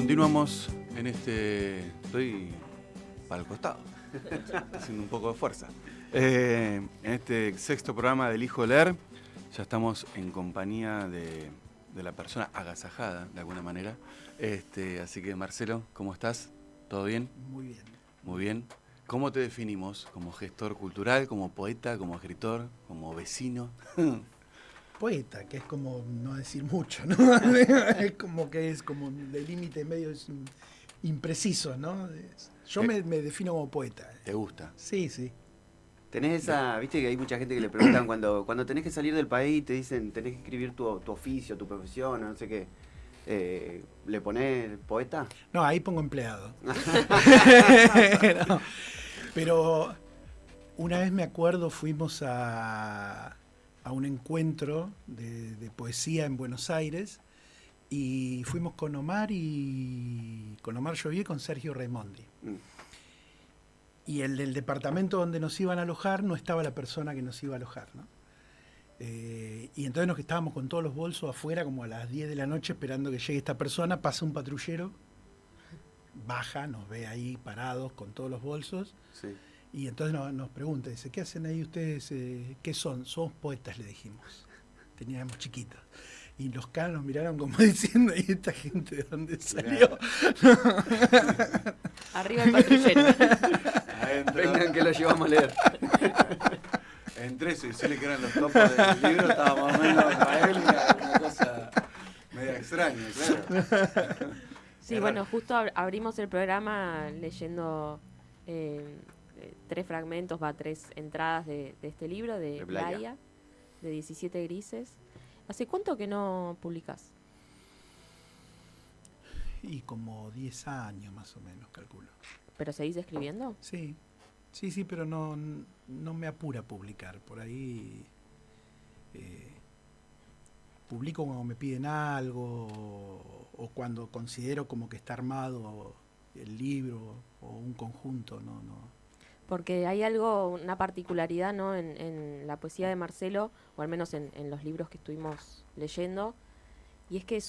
Continuamos en estoy para el costado, haciendo un poco de fuerza. En este sexto programa del Hijo Leer, ya estamos en compañía de la persona agasajada, de alguna manera. Así que, Marcelo, ¿cómo estás? ¿Todo bien? Muy bien. Muy bien. ¿Cómo te definimos? ¿Como gestor cultural, como poeta, como escritor, como vecino? Poeta, que es como no decir mucho, ¿no? Es como que es como de límite medio impreciso, ¿no? Yo me defino como poeta. ¿Te gusta? Sí, sí. Tenés esa, viste que hay mucha gente que le preguntan cuando tenés que salir del país, te dicen tenés que escribir tu oficio, tu profesión, no sé qué. ¿Le ponés poeta? No, ahí pongo empleado. No, pero una vez me acuerdo, fuimos a un encuentro de poesía en Buenos Aires y fuimos con Omar Llovié y con Sergio Raimondi. Y el del departamento donde nos iban a alojar no estaba la persona que nos iba a alojar, ¿no? Y entonces nos estábamos con todos los bolsos afuera como a las 10 de la noche esperando que llegue esta persona. Pasa un patrullero, baja, nos ve ahí parados con todos los bolsos. Sí. Y entonces nos pregunta, dice, ¿qué hacen ahí ustedes? ¿Qué son? Somos poetas, le dijimos. Teníamos chiquitos. Y los caras nos miraron como diciendo, ¿y esta gente de dónde salió? Arriba el patrullero. Adentro. Vengan que lo llevamos a leer. Entre eso y decirle que eran los topos del libro, estaba más o menos para él una cosa media extraña, claro. Sí, bueno, justo abrimos el programa leyendo 3 fragmentos, 3 entradas de este libro de Blaya, de 17 grises. ¿Hace cuánto que no publicás? Y como 10 años más o menos, calculo. ¿Pero seguís escribiendo? Sí, pero no me apura publicar. Por ahí publico cuando me piden algo o cuando considero como que está armado el libro o un conjunto, no. Porque hay una particularidad, ¿no? en la poesía de Marcelo, o al menos en los libros que estuvimos leyendo, y es que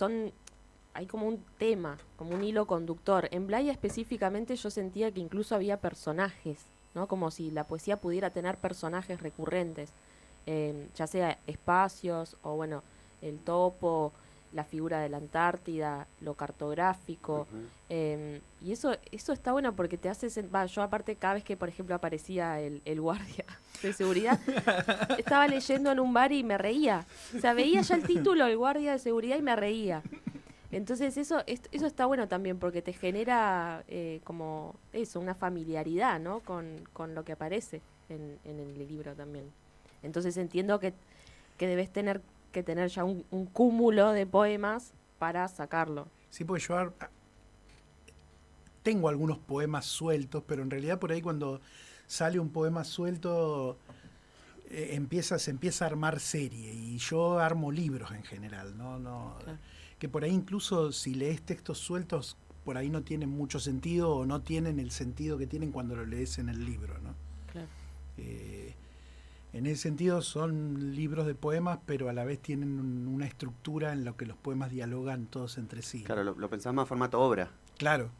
hay como un tema, como un hilo conductor. En Blaya específicamente yo sentía que incluso había personajes, ¿no? Como si la poesía pudiera tener personajes recurrentes, ya sea espacios o, bueno, el topo, la figura de la Antártida, lo cartográfico. Y eso está bueno porque te hace... yo aparte, cada vez que, por ejemplo, aparecía el guardia de seguridad, estaba leyendo en un bar y me reía. O sea, veía ya el título, el guardia de seguridad, y me reía. Entonces eso está bueno también porque te genera como eso, una familiaridad, ¿no? Con lo que aparece en el libro también. Entonces entiendo que debes tener que tener ya un cúmulo de poemas para sacarlo. Sí, porque yo tengo algunos poemas sueltos, pero en realidad por ahí cuando sale un poema suelto se empieza a armar serie, y yo armo libros en general, ¿no? Claro. Que por ahí incluso si lees textos sueltos, por ahí no tienen mucho sentido o no tienen el sentido que tienen cuando lo lees en el libro, ¿no? Claro. En ese sentido son libros de poemas, pero a la vez tienen una estructura en la que los poemas dialogan todos entre sí. Claro, lo pensás más formato obra. Claro,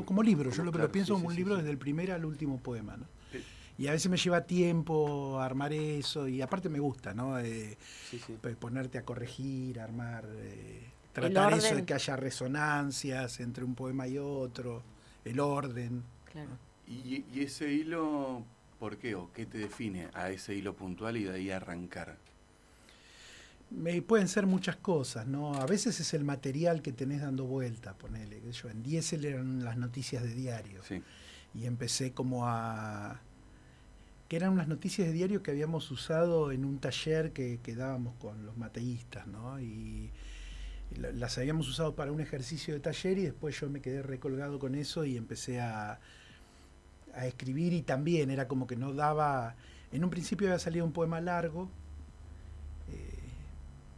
como libro. Yo lo pienso como un libro desde el primer al último poema, ¿no? Sí. Y a veces me lleva tiempo armar eso, y aparte me gusta, ¿no? Ponerte a corregir, armar, tratar eso de que haya resonancias entre un poema y otro, el orden. Claro. ¿no? ¿Y ese hilo, por qué o qué te define a ese hilo puntual y de ahí arrancar? Pueden ser muchas cosas, ¿no? A veces es el material que tenés dando vuelta, ponele. En Diesel eran las noticias de diario. Sí. Y empecé que eran unas noticias de diario que habíamos usado en un taller que dábamos con los mateístas, ¿no? Y las habíamos usado para un ejercicio de taller, y después yo me quedé recolgado con eso y empecé a escribir, y también era como que no daba... En un principio había salido un poema largo,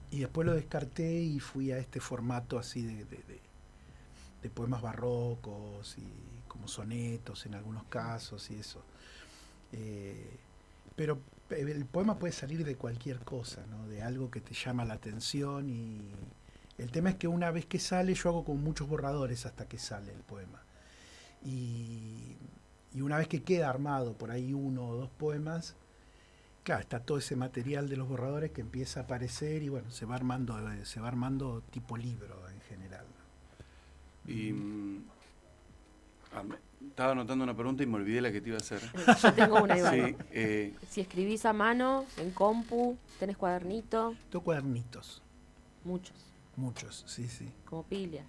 y después lo descarté y fui a este formato así de poemas barrocos y como sonetos en algunos casos y eso. Pero el poema puede salir de cualquier cosa, ¿no? De algo que te llama la atención y El tema es que una vez que sale, yo hago como muchos borradores hasta que sale el poema. Y una vez que queda armado por ahí 1 o 2 poemas, claro, está todo ese material de los borradores que empieza a aparecer y bueno, se va armando tipo libro en general. Y estaba anotando una pregunta y me olvidé la que te iba a hacer. Yo tengo una igual. Sí, Si escribís a mano, en compu, tenés cuadernito, Tengo cuadernitos, muchos, sí. como Pilia.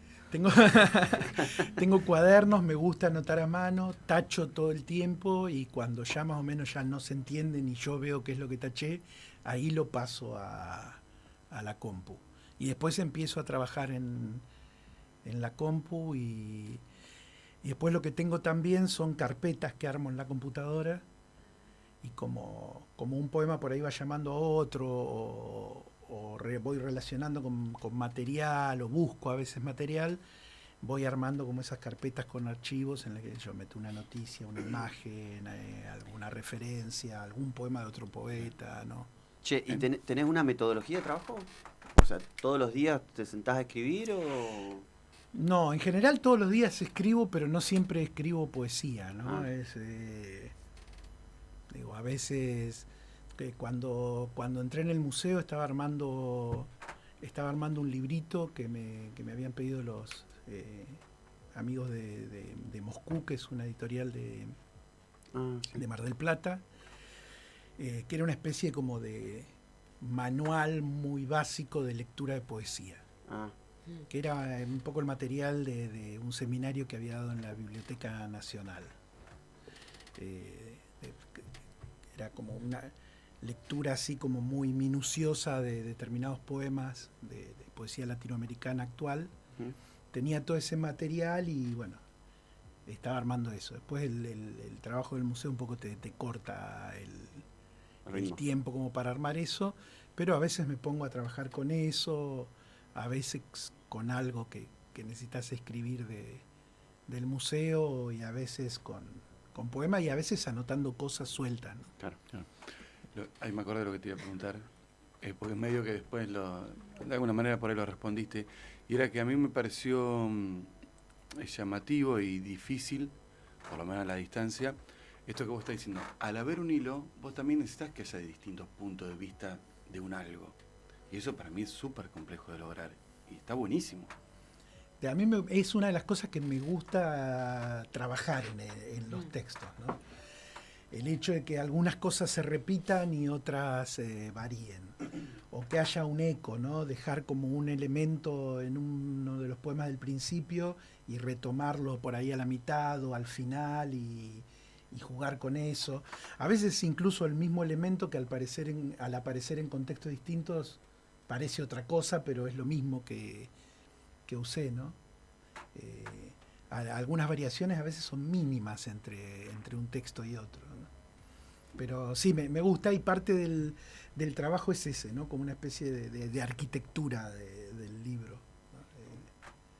Tengo cuadernos, me gusta anotar a mano, tacho todo el tiempo y cuando ya más o menos ya no se entiende ni yo veo qué es lo que taché, ahí lo paso a la compu. Y después empiezo a trabajar en la compu y después lo que tengo también son carpetas que armo en la computadora y como un poema por ahí va llamando a otro voy relacionando con material o busco a veces material, voy armando como esas carpetas con archivos en las que yo meto una noticia, una imagen, alguna referencia, algún poema de otro poeta, ¿no? Che, ¿y tenés una metodología de trabajo? O sea, ¿todos los días te sentás a escribir o...? No, en general todos los días escribo, pero no siempre escribo poesía, ¿no? Digo, a veces cuando entré en el museo estaba armando un librito que me habían pedido los amigos de Moscú, que es una editorial de Mar del Plata, que era una especie como de manual muy básico de lectura de poesía. Que era un poco el material de un seminario que había dado en la Biblioteca Nacional. Era como una lectura así como muy minuciosa de determinados poemas de poesía latinoamericana actual. Tenía todo ese material y bueno, estaba armando eso. Después el trabajo del museo un poco te corta el tiempo como para armar eso, pero a veces me pongo a trabajar con eso, a veces con algo que necesitas escribir del museo y a veces con poemas y a veces anotando cosas sueltas, ¿no? Claro. Ahí me acordé de lo que te iba a preguntar, porque es medio que después de alguna manera por ahí lo respondiste, y era que a mí me pareció llamativo y difícil, por lo menos a la distancia, esto que vos estás diciendo. Al haber un hilo, vos también necesitas que haya distintos puntos de vista de un algo. Y eso para mí es súper complejo de lograr. Y está buenísimo. A mí es una de las cosas que me gusta trabajar en los textos, ¿no? El hecho de que algunas cosas se repitan y otras varíen. O que haya un eco, ¿no? Dejar como un elemento en uno de los poemas del principio y retomarlo por ahí a la mitad o al final y jugar con eso. A veces incluso el mismo elemento que al aparecer en contextos distintos parece otra cosa, pero es lo mismo que usé, ¿no? Algunas variaciones a veces son mínimas entre un texto y otro, ¿no? Pero sí, me gusta y parte del trabajo es ese, ¿no? Como una especie de arquitectura del libro, ¿no?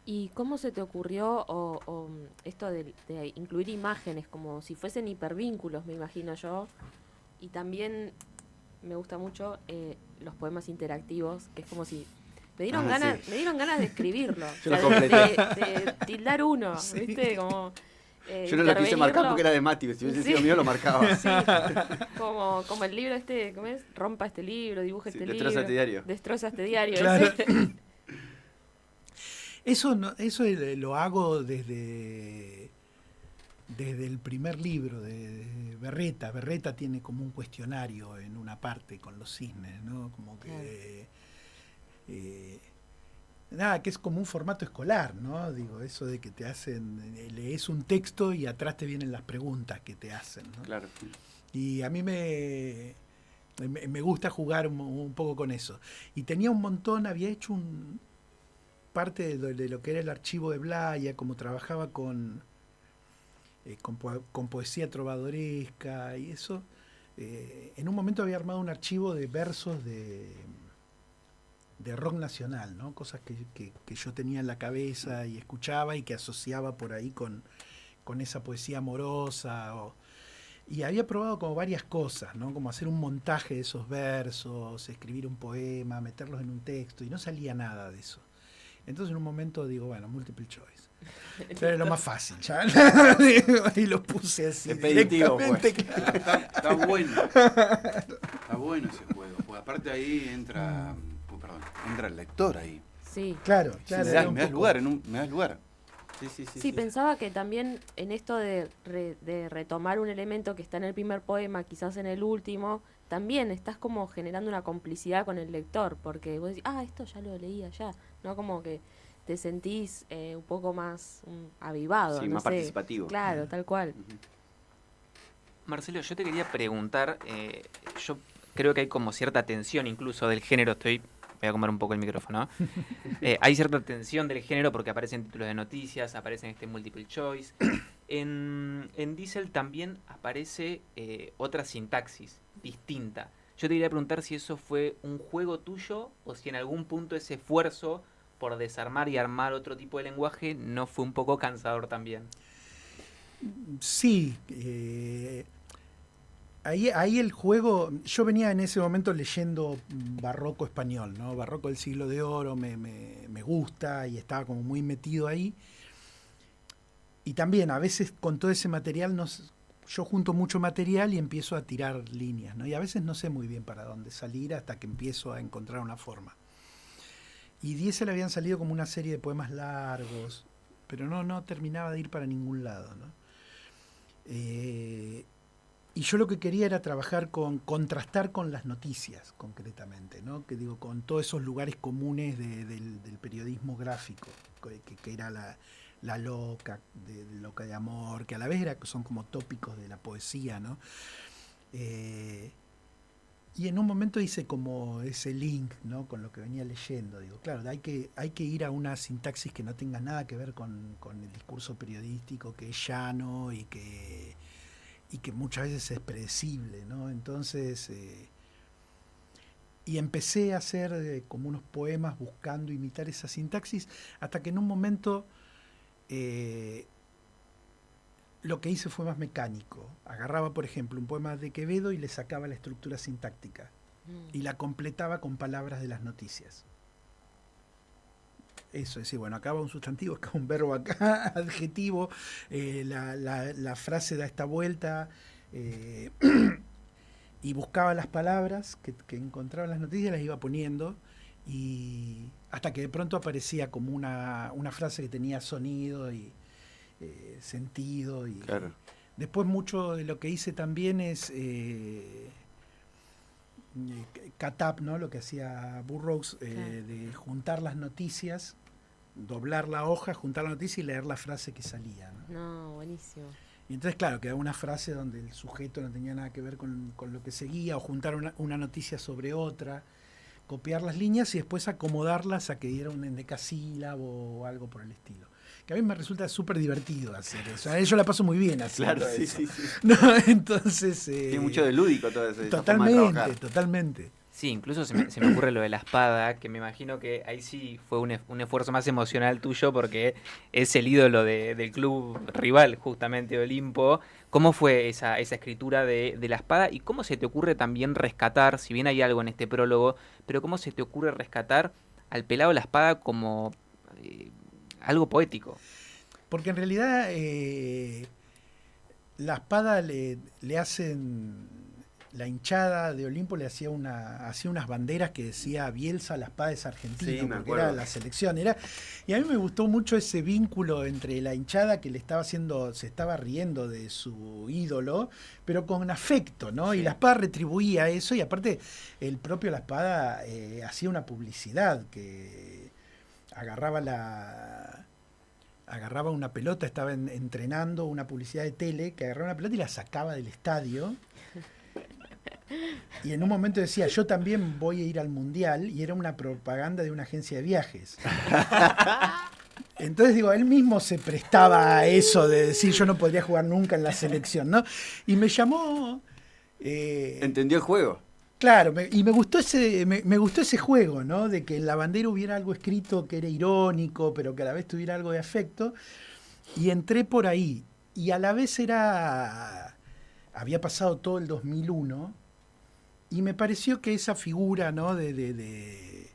¿Y cómo se te ocurrió o esto de incluir imágenes como si fuesen hipervínculos, me imagino yo? Y también me gusta mucho los poemas interactivos, que es como si me dieron ganas de escribirlo. Yo o lo sea, de tildar uno, Sí. ¿viste? Como, yo no lo quise marcar porque era de Mati, si hubiese sido mío lo marcaba. Sí. Como el libro ¿cómo es? Rompa este libro, dibuja este libro. Destroza este diario. Destroza este diario. Claro. Ese. Eso lo hago desde el primer libro de Berreta. Berreta tiene como un cuestionario en una parte con los cisnes, ¿no? Como que nada, que es como un formato escolar, ¿no? Digo, eso de que te lees un texto y atrás te vienen las preguntas que te hacen, ¿no? Claro. Y a mí me gusta jugar un poco con eso. Y tenía un montón, había hecho parte de lo que era el archivo de Blaya, como trabajaba con poesía trovadoresca y eso. En un momento había armado un archivo de versos de rock nacional, ¿no? Cosas que yo tenía en la cabeza y escuchaba y que asociaba por ahí con esa poesía amorosa. Y había probado como varias cosas, ¿no? Como hacer un montaje de esos versos, escribir un poema, meterlos en un texto, y no salía nada de eso. Entonces en un momento digo, bueno, multiple choice. Era lo más fácil, ya. Y lo puse así. Expeditivo, directamente, pues. claro. Está bueno. Está bueno ese juego. Pues aparte ahí entra el lector ahí. Sí. Claro, Sí, claro. me era das, un me das poco- lugar, me das lugar. Sí, pensaba que también en esto de retomar un elemento que está en el primer poema, quizás en el último, también estás como generando una complicidad con el lector, porque vos decís, esto ya lo leí allá, ¿no? Como que te sentís un poco más avivado, Sí, no más sé. participativo. Claro, tal cual. Ujú. Marcelo, yo te quería preguntar, yo creo que hay como cierta tensión incluso del género, voy a comer un poco el micrófono, hay cierta tensión del género porque aparecen títulos de noticias, aparecen multiple choice. En Diesel también aparece otra sintaxis distinta. Yo te quería preguntar si eso fue un juego tuyo o si en algún punto ese esfuerzo por desarmar y armar otro tipo de lenguaje no fue un poco cansador también. Sí, ahí el juego, yo venía en ese momento leyendo barroco español, ¿no? Barroco del siglo de oro, me gusta y estaba como muy metido ahí. Y también a veces con todo ese material, yo junto mucho material y empiezo a tirar líneas, ¿no? Y a veces no sé muy bien para dónde salir hasta que empiezo a encontrar una forma. Y Diesel habían salido como una serie de poemas largos, pero no terminaba de ir para ningún lado, ¿no? Y yo lo que quería era trabajar contrastar con las noticias, concretamente, ¿no? Que digo, con todos esos lugares comunes del periodismo gráfico, que era la loca, loca de amor, que a la vez son como tópicos de la poesía, ¿no? Y en un momento hice como ese link, ¿no? Con lo que venía leyendo. Digo, claro, hay que ir a una sintaxis que no tenga nada que ver con el discurso periodístico, que es llano y que muchas veces es predecible, ¿no? Entonces, y empecé a hacer como unos poemas buscando imitar esa sintaxis, hasta que en un momento lo que hice fue más mecánico. Agarraba, por ejemplo, un poema de Quevedo y le sacaba la estructura sintáctica y la completaba con palabras de las noticias. Eso, es decir, bueno, acá va un sustantivo, acá un verbo, acá adjetivo, la frase da esta vuelta, y buscaba las palabras que encontraba en las noticias, las iba poniendo, y hasta que de pronto aparecía como una frase que tenía sonido y sentido. Y Claro. después mucho de lo que hice también es cut-up, ¿no? Lo que hacía Burroughs, de juntar las noticias, doblar la hoja, juntar la noticia y leer la frase que salía, ¿no? No, buenísimo. Y entonces, claro, quedaba una frase donde el sujeto no tenía nada que ver con lo que seguía, o juntar una noticia sobre otra, copiar las líneas y después acomodarlas a que diera un endecasílabo o algo por el estilo. Que a mí me resulta súper divertido hacer eso. Yo la paso muy bien haciendo Claro, sí, eso. sí, sí. No, entonces... Tiene mucho de lúdico todo eso. Totalmente, totalmente. Sí, incluso se me ocurre lo de la espada, que me imagino que ahí sí fue un esfuerzo más emocional tuyo porque es el ídolo del club rival, justamente Olimpo. ¿Cómo fue esa escritura de la espada? ¿Y cómo se te ocurre también rescatar, si bien hay algo en este prólogo, pero cómo se te ocurre rescatar al pelado de la espada como algo poético? Porque en realidad la espada le hacen... La hinchada de Olimpo le hacía unas banderas que decía Bielsa, la espada es argentina, Sí, me porque acuerdo. era la selección. Y a mí me gustó mucho ese vínculo entre la hinchada que se estaba riendo de su ídolo, pero con afecto, ¿no? Sí. Y la espada retribuía eso, y aparte el propio la espada hacía una publicidad que agarraba una pelota, estaba entrenando una publicidad de tele, que agarraba una pelota y la sacaba del estadio. Y en un momento decía, yo también voy a ir al Mundial, y era una propaganda de una agencia de viajes. Entonces digo, él mismo se prestaba a eso de decir, yo no podría jugar nunca en la selección, ¿no? Y me llamó... ¿Entendió el juego? Claro, y me gustó ese juego, ¿no? De que en la bandera hubiera algo escrito que era irónico, pero que a la vez tuviera algo de afecto. Y entré por ahí. Y a la vez había pasado todo el 2001, y me pareció que esa figura, ¿no? de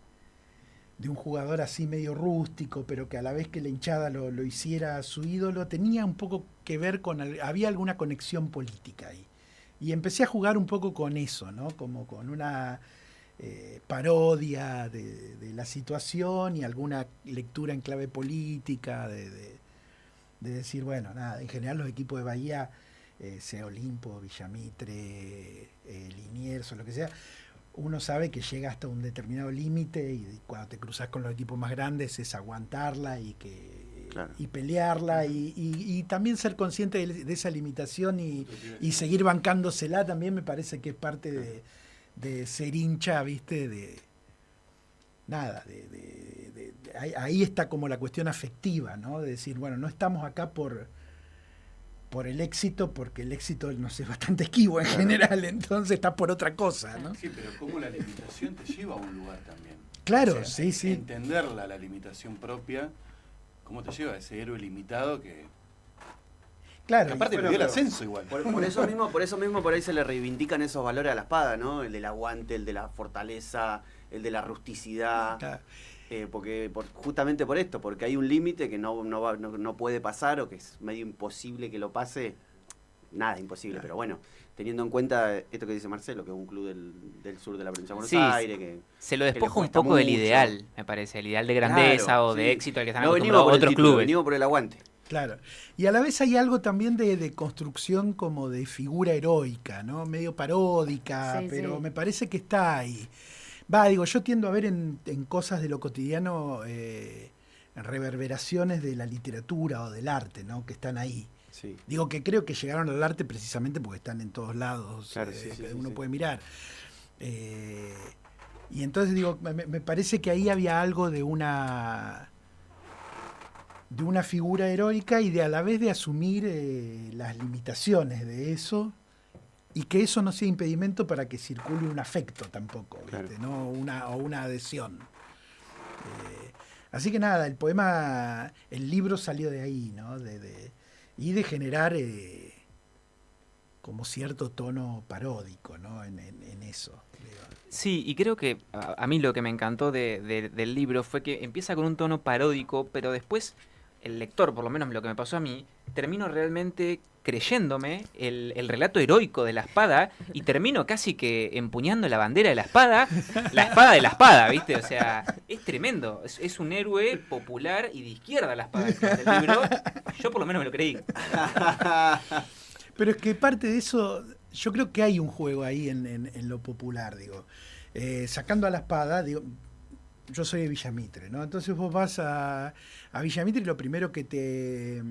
un jugador así medio rústico, pero que a la vez que la hinchada lo hiciera su ídolo, tenía un poco que ver con, había alguna conexión política ahí. Y empecé a jugar un poco con eso, ¿no? Como con una parodia de la situación y alguna lectura en clave política, de decir, bueno, nada, en general los equipos de Bahía, sea Olimpo, Villamitre, Liniers o lo que sea, uno sabe que llega hasta un determinado límite y cuando te cruzas con los equipos más grandes es aguantarla y pelearla y también ser consciente de esa limitación y seguir bancándosela también me parece que es parte de ser hincha, ¿viste? Ahí está como la cuestión afectiva, ¿no? De decir, bueno, no estamos acá por el éxito, porque el éxito nos es bastante esquivo en general, entonces está por otra cosa, ¿no? Sí, pero cómo la limitación te lleva a un lugar también. Claro, o sea, sí. Entenderla, la limitación propia, cómo te lleva a ese héroe limitado que... Claro. Que aparte le dio el ascenso igual. Por eso mismo por ahí se le reivindican esos valores a la espada, ¿no? El del aguante, el de la fortaleza, el de la rusticidad. Claro. Justamente por esto, porque hay un límite que no puede pasar o que es medio imposible que lo pase. Nada imposible, pero bueno, teniendo en cuenta esto que dice Marcelo, que es un club del sur de la provincia de Buenos Aires. Que se lo despoja un cuesta poco del mucho. ideal, me parece, el ideal de grandeza Claro, o sí. de éxito al que están No venimos acostumbrados por el otros título, clubes. venimos por el aguante. Claro. Y a la vez hay algo también de construcción como de figura heroica, ¿no? Medio paródica, Sí, pero sí. me parece que está ahí. Yo tiendo a ver en cosas de lo cotidiano reverberaciones de la literatura o del arte, ¿no? Que están ahí. Sí. Digo que creo que llegaron al arte precisamente porque están en todos lados, Claro, sí, que sí, uno sí. puede mirar. Y entonces digo, me parece que ahí había algo de una figura heroica y de a la vez de asumir las limitaciones de eso y que eso no sea impedimento para que circule un afecto tampoco, ¿viste? Claro. ¿No? una adhesión. Así que nada, el libro salió de ahí, ¿no? Y de generar como cierto tono paródico, ¿no? En eso. Digo. Sí, y creo que a mí lo que me encantó del libro fue que empieza con un tono paródico, pero después el lector, por lo menos lo que me pasó a mí, termino realmente creyéndome el relato heroico de la espada y termino casi que empuñando la bandera de la espada de la espada, ¿viste? O sea, es tremendo. Es un héroe popular y de izquierda la espada del libro. Yo por lo menos me lo creí. Pero es que parte de eso, yo creo que hay un juego ahí en lo popular, digo. Sacando a la espada, digo, yo soy de Villamitre, ¿no? Entonces vos vas a Villamitre y lo primero que te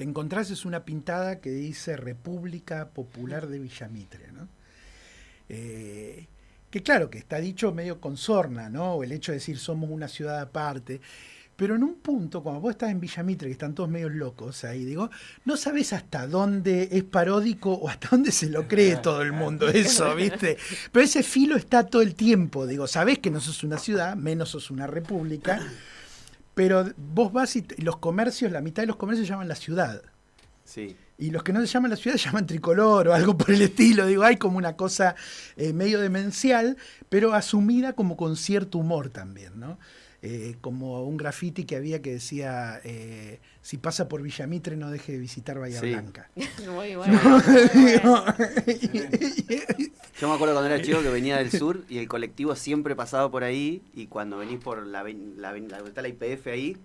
encontrás es una pintada que dice República Popular de Villamitre, ¿no? Que claro, que está dicho medio con sorna, ¿no? O el hecho de decir somos una ciudad aparte. Pero en un punto, cuando vos estás en Villamitre, que están todos medios locos ahí, digo, no sabés hasta dónde es paródico o hasta dónde se lo cree todo el mundo eso, ¿viste? Pero ese filo está todo el tiempo, digo, sabés que no sos una ciudad, menos sos una república, pero vos vas y los comercios, la mitad de los comercios se llaman la ciudad. Sí. Y los que no se llaman la ciudad se llaman Tricolor o algo por el estilo. Digo, hay como una cosa medio demencial, pero asumida como con cierto humor también, ¿no? Como un graffiti que había que decía, si pasa por Villamitre no deje de visitar Bahía Sí. Blanca. Muy bueno. Muy bueno. Yo me acuerdo cuando era chico que venía del sur y el colectivo siempre pasaba por ahí y cuando venís por donde está la IPF ahí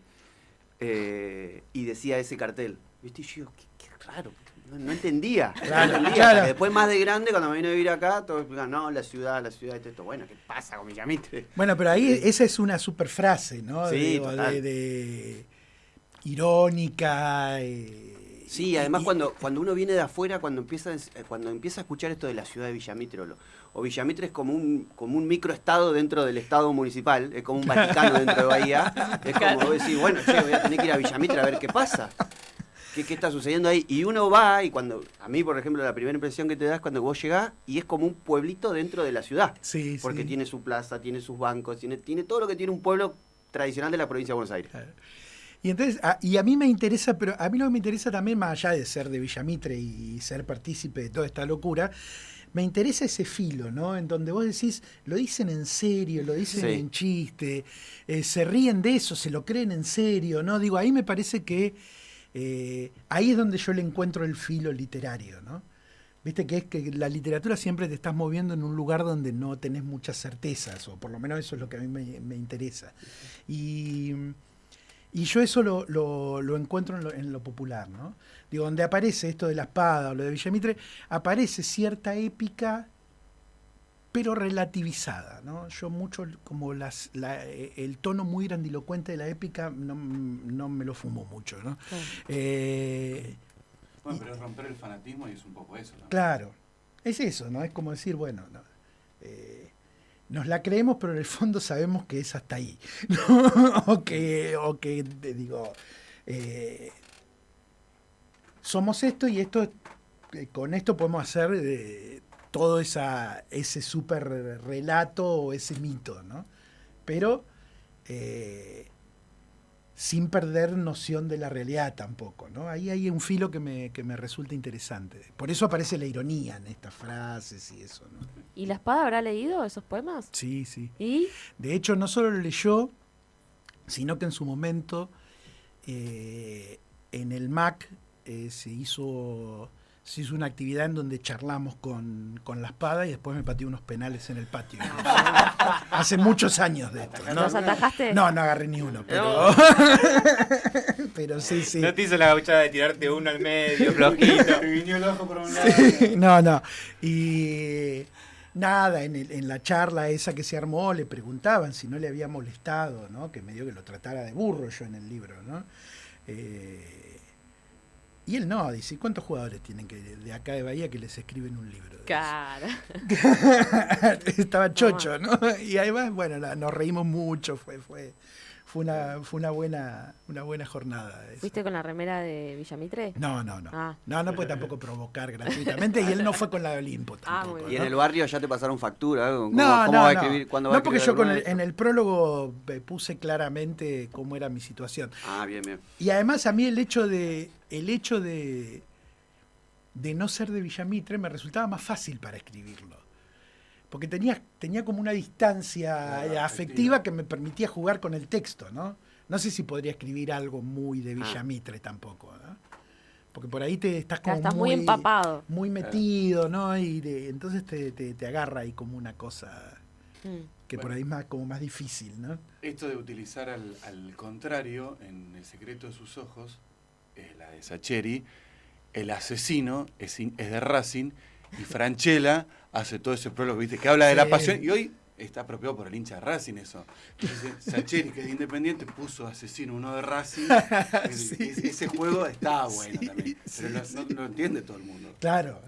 y decía ese cartel, ¿viste? Y yo digo, qué raro, no entendía. Claro, no entendía. claro. Hasta que después más de grande, cuando me vine a vivir acá, todos explican, no, la ciudad, esto. Bueno, ¿qué pasa con Villamitre? Bueno, pero ahí esa es una super frase, ¿no? Sí, Digo, total. de irónica. Sí, además cuando uno viene de afuera, cuando empieza a escuchar esto de la ciudad de Villamitre, o Villamitre es como un microestado dentro del estado municipal, es como un Vaticano dentro de Bahía, es como vos decís, bueno, che, voy a tener que ir a Villamitre a ver qué pasa, qué está sucediendo ahí, y uno va, y a mí, por ejemplo, la primera impresión que te das cuando vos llegás, y es como un pueblito dentro de la ciudad, Sí, porque sí. tiene su plaza, tiene sus bancos, tiene todo lo que tiene un pueblo tradicional de la provincia de Buenos Aires. Claro. Y entonces, y a mí me interesa, pero a mí lo que me interesa también, más allá de ser de Villamitre y ser partícipe de toda esta locura, me interesa ese filo, ¿no? En donde vos decís, lo dicen en serio, lo dicen Sí. en chiste, se ríen de eso, se lo creen en serio, ¿no? Digo, ahí me parece que ahí es donde yo le encuentro el filo literario, ¿no? Viste que es que la literatura siempre te estás moviendo en un lugar donde no tenés muchas certezas, o por lo menos eso es lo que a mí me interesa. Y yo eso lo encuentro en lo popular, ¿no? Digo, donde aparece esto de la espada o lo de Villamitre, aparece cierta épica, pero relativizada, ¿no? Yo mucho como el tono muy grandilocuente de la épica no me lo fumo mucho, ¿no? Claro. Bueno, pero es romper el fanatismo y es un poco eso, ¿no? Claro, es eso, ¿no? Es como decir, bueno, no, nos la creemos, pero en el fondo sabemos que es hasta ahí, ¿no? o que digo, somos esto y esto, con esto podemos hacer todo ese súper relato o ese mito, ¿no? Pero sin perder noción de la realidad tampoco, ¿no? Ahí hay un filo que me resulta interesante. Por eso aparece la ironía en estas frases y eso, ¿no? ¿Y la espada habrá leído esos poemas? Sí, sí. ¿Y? De hecho, no solo lo leyó, sino que en su momento en el MAC se hizo una actividad en donde charlamos con la espada y después me pateó unos penales en el patio. Hace muchos años de esto. ¿Los atajaste? No agarré ni uno, pero... pero sí, sí. No te hizo la gauchada de tirarte uno al medio, flojito. Te guiñó el ojo por un lado. Sí, no. Y nada, en la charla esa que se armó le preguntaban si no le había molestado, ¿no? Que medio que lo tratara de burro yo en el libro, ¿no? Y él no, dice, ¿cuántos jugadores tienen que de acá de Bahía que les escriben un libro? Claro. Estaba chocho, ¿no? Y además, bueno, nos reímos mucho, fue una buena jornada. Eso. ¿Fuiste con la remera de Villamitre? No. Ah. No puede tampoco provocar gratuitamente y él no fue con la de Olimpo tampoco. muy ¿no? ¿Y en el barrio ya te pasaron factura? ¿Cómo No, va a escribir? ¿Cuándo va a no, porque escribir yo alguna de en esas? el prólogo puse claramente cómo era mi situación. Ah, bien. Y además a mí el hecho de no ser de Villamitre me resultaba más fácil para escribirlo. Porque tenía como una distancia afectiva que me permitía jugar con el texto, ¿no? No sé si podría escribir algo muy de Villamitre tampoco, ¿no? Porque por ahí estás como Estás muy empapado. muy metido, ¿no? Y entonces te agarra ahí como una cosa que por ahí es como más difícil, ¿no? Esto de utilizar al contrario en El secreto de sus ojos, la de Sacheri, el asesino es de Racing y Franchella hace todo ese prólogo, ¿viste? Que habla de la Sí. pasión y hoy está apropiado por el hincha de Racing eso. Entonces, Sacheri, que es de Independiente, puso asesino uno de Racing. Sí. Ese juego está bueno también, Sí, pero sí. no lo entiende todo el mundo. Claro.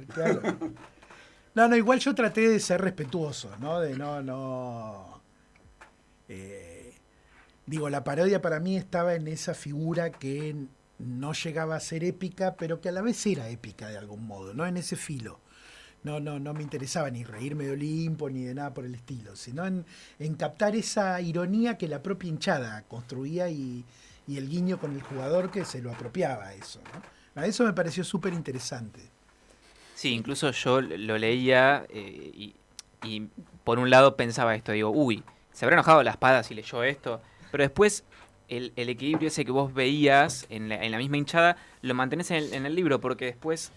No, igual yo traté de ser respetuoso, ¿no? De digo, la parodia para mí estaba en esa figura que no llegaba a ser épica, pero que a la vez era épica de algún modo, ¿no? En ese filo. No me interesaba ni reírme de Olimpo ni de nada por el estilo, sino en captar esa ironía que la propia hinchada construía y el guiño con el jugador que se lo apropiaba a eso, ¿no? A eso me pareció súper interesante. Sí, incluso yo lo leía y por un lado pensaba esto, digo, uy, se habrá enojado la espada si leyó esto, pero después el equilibrio ese que vos veías en la misma hinchada lo mantenés en el libro, porque después,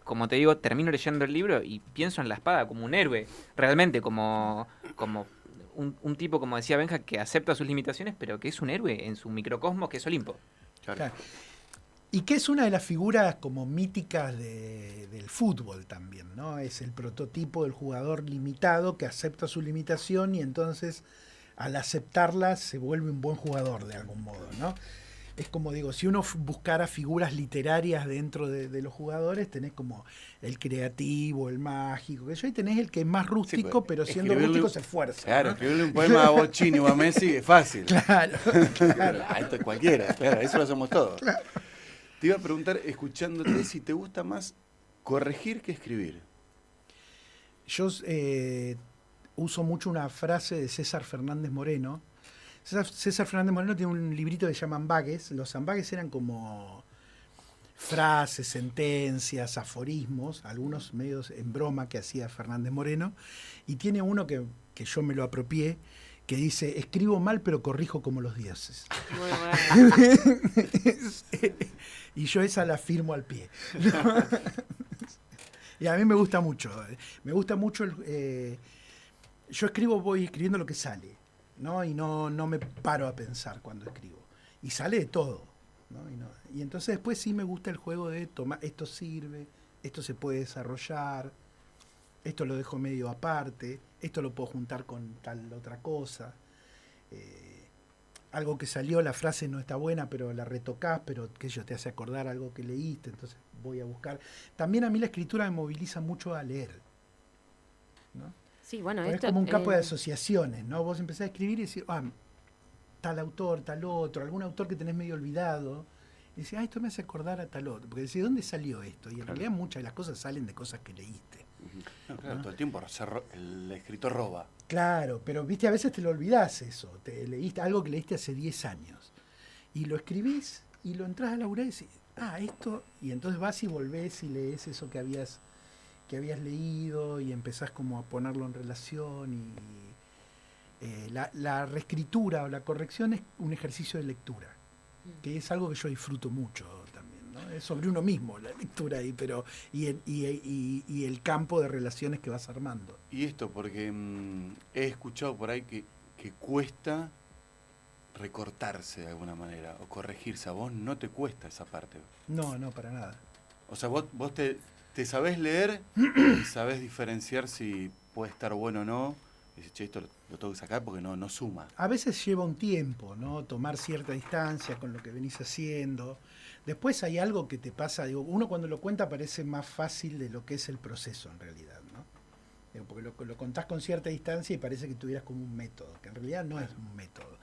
como te digo, termino leyendo el libro y pienso en la espada como un héroe, realmente como un tipo, como decía Benja, que acepta sus limitaciones, pero que es un héroe en su microcosmos que es Olimpo. Claro. Y que es una de las figuras como míticas del fútbol también, ¿no? Es el prototipo del jugador limitado que acepta su limitación y entonces al aceptarla se vuelve un buen jugador de algún modo, ¿no? Es como digo, si uno buscara figuras literarias dentro de los jugadores, tenés como el creativo, el mágico, que yo, y tenés el que es más rústico, Sí, pues, pero siendo rústico se esfuerza. Claro, ¿no? escribirle un poema a Bocini o a Messi es fácil. Claro. A esto es cualquiera, claro, eso lo hacemos todos. Te iba a preguntar, escuchándote, si te gusta más corregir que escribir. Yo uso mucho una frase de César Fernández Moreno. César Fernández Moreno tiene un librito que se llama Ambages. Los ambages eran como frases, sentencias, aforismos, algunos medios en broma que hacía Fernández Moreno, y tiene uno que yo me lo apropié, que dice: escribo mal pero corrijo como los dioses. Muy bueno. Y yo esa la firmo al pie. Y a mí me gusta mucho. Me gusta mucho yo voy escribiendo lo que sale, ¿no? Y no me paro a pensar cuando escribo. Y sale de todo, ¿no? Y entonces después sí me gusta el juego de tomar, esto sirve, esto se puede desarrollar, esto lo dejo medio aparte, esto lo puedo juntar con tal otra cosa. Algo que salió, la frase no está buena, pero la retocás, pero que yo te hace acordar algo que leíste, entonces voy a buscar. También a mí la escritura me moviliza mucho a leer, ¿no? Sí, bueno, Es esto, como un campo de asociaciones, ¿no? Vos empezás a escribir y decís, tal autor, tal otro, algún autor que tenés medio olvidado, y decís, esto me hace acordar a tal otro, porque decís, ¿dónde salió esto? Y en realidad muchas de las cosas salen de cosas que leíste. No, claro, todo el tiempo el escritor roba. Claro, pero viste, a veces te lo olvidás eso, te leíste algo que leíste hace 10 años, y lo escribís y lo entras a laburar y decís, esto, y entonces vas y volvés y lees eso que habías leído y empezás como a ponerlo en relación y la reescritura o la corrección es un ejercicio de lectura, que es algo que yo disfruto mucho también, ¿no? Es sobre uno mismo la lectura ahí, pero y el campo de relaciones que vas armando. Y esto porque he escuchado por ahí que cuesta recortarse de alguna manera o corregirse. A vos no te cuesta esa parte. No, para nada. O sea, vos te sabés leer y sabés diferenciar si puede estar bueno o no. Y dices, che, esto lo tengo que sacar porque no suma. A veces lleva un tiempo, ¿no? Tomar cierta distancia con lo que venís haciendo. Después hay algo que te pasa, digo, uno cuando lo cuenta parece más fácil de lo que es el proceso en realidad, ¿no? Digo, porque lo contás con cierta distancia y parece que tuvieras como un método, que en realidad no es un método.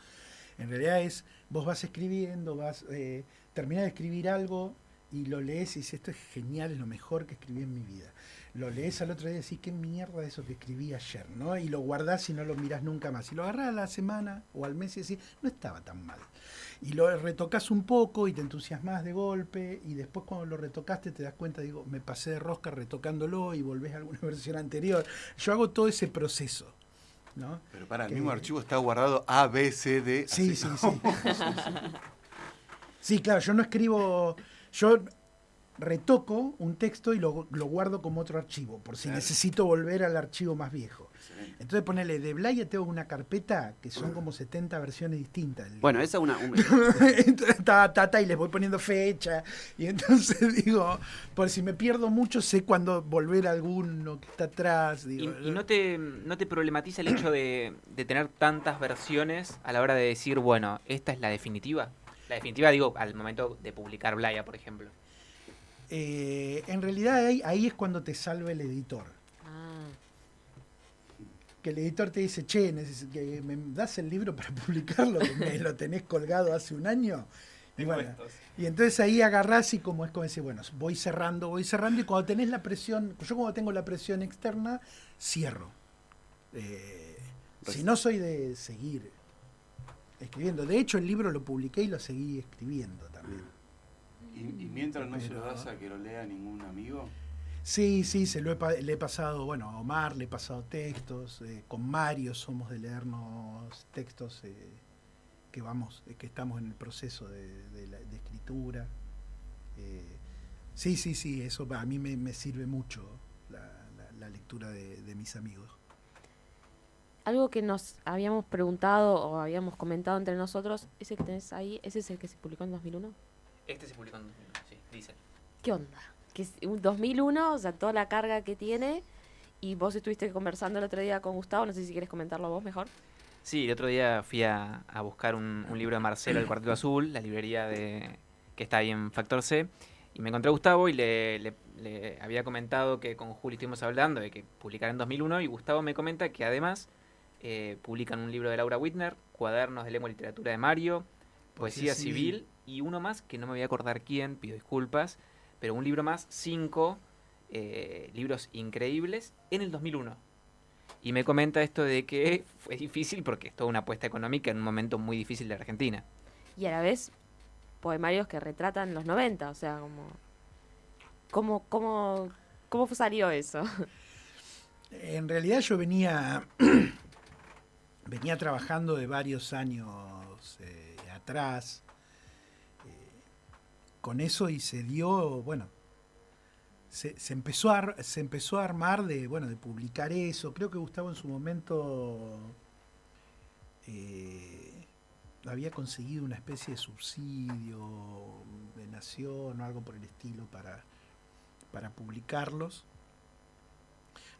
En realidad vos vas escribiendo, terminás de escribir algo y lo lees y dices, esto es genial, es lo mejor que escribí en mi vida. Lo lees al otro día y decís, qué mierda eso que escribí ayer, ¿no? Y lo guardás y no lo mirás nunca más. Y lo agarrás a la semana o al mes y decís, no estaba tan mal. Y lo retocas un poco y te entusiasmas de golpe y después cuando lo retocaste te das cuenta, digo, me pasé de rosca retocándolo y volvés a alguna versión anterior. Yo hago todo ese proceso, ¿no? Pero el mismo archivo está guardado A, B, C, D. Sí, sí. Sí, claro, yo no escribo, yo retoco un texto y lo guardo como otro archivo, por si necesito volver al archivo más viejo. Excelente. Entonces ponele, de Blaya tengo una carpeta que son como 70 versiones distintas. Bueno, esa es una... Entonces, y les voy poniendo fecha, y entonces digo, por si me pierdo mucho, sé cuándo volver a alguno que está atrás. Digo, ¿Y no te problematiza el hecho de tener tantas versiones a la hora de decir, bueno, esta es la definitiva? La definitiva, digo, al momento de publicar Blaya, por ejemplo. En realidad ahí es cuando te salva el editor. Que el editor te dice, che, que me das el libro para publicarlo, que me lo tenés colgado hace un año. Y, bueno, y entonces ahí agarrás y como es como decir, bueno, voy cerrando, y cuando tenés la presión, yo cuando tengo la presión externa, cierro. Si no soy de seguir escribiendo. De hecho, el libro lo publiqué y lo seguí escribiendo también. ¿Y mientras no se lo das a que lo lea ningún amigo? Sí, le he pasado, bueno, a Omar le he pasado textos, con Mario somos de leernos textos que estamos en el proceso de escritura. Sí, eso a mí me sirve mucho la lectura de mis amigos. Algo que nos habíamos preguntado o habíamos comentado entre nosotros, ese que tenés ahí, ¿ese es el que se publicó en 2001? Este se publicó en 2001, sí, dice. ¿Qué onda? Que es un 2001, o sea, toda la carga que tiene, y vos estuviste conversando el otro día con Gustavo, no sé si quieres comentarlo vos mejor. Sí, el otro día fui a buscar un libro de Marcelo, El Cuarteto Azul, la librería que está ahí en Factor C, y me encontré a Gustavo y le había comentado que con Juli estuvimos hablando de que publicara en 2001, y Gustavo me comenta que además publican un libro de Laura Whitner, Cuadernos de Lengua y Literatura de Mario, Poesía Civil, y uno más que no me voy a acordar quién, pido disculpas, pero un libro más, 5 libros increíbles en el 2001. Y me comenta esto de que fue difícil porque es toda una apuesta económica en un momento muy difícil de Argentina. Y a la vez, poemarios que retratan los 90, o sea, como ¿Cómo salió eso? En realidad yo venía trabajando de varios años atrás con eso y se dio, bueno, se empezó a armar de publicar eso. Creo que Gustavo en su momento había conseguido una especie de subsidio de Nación o algo por el estilo para publicarlos.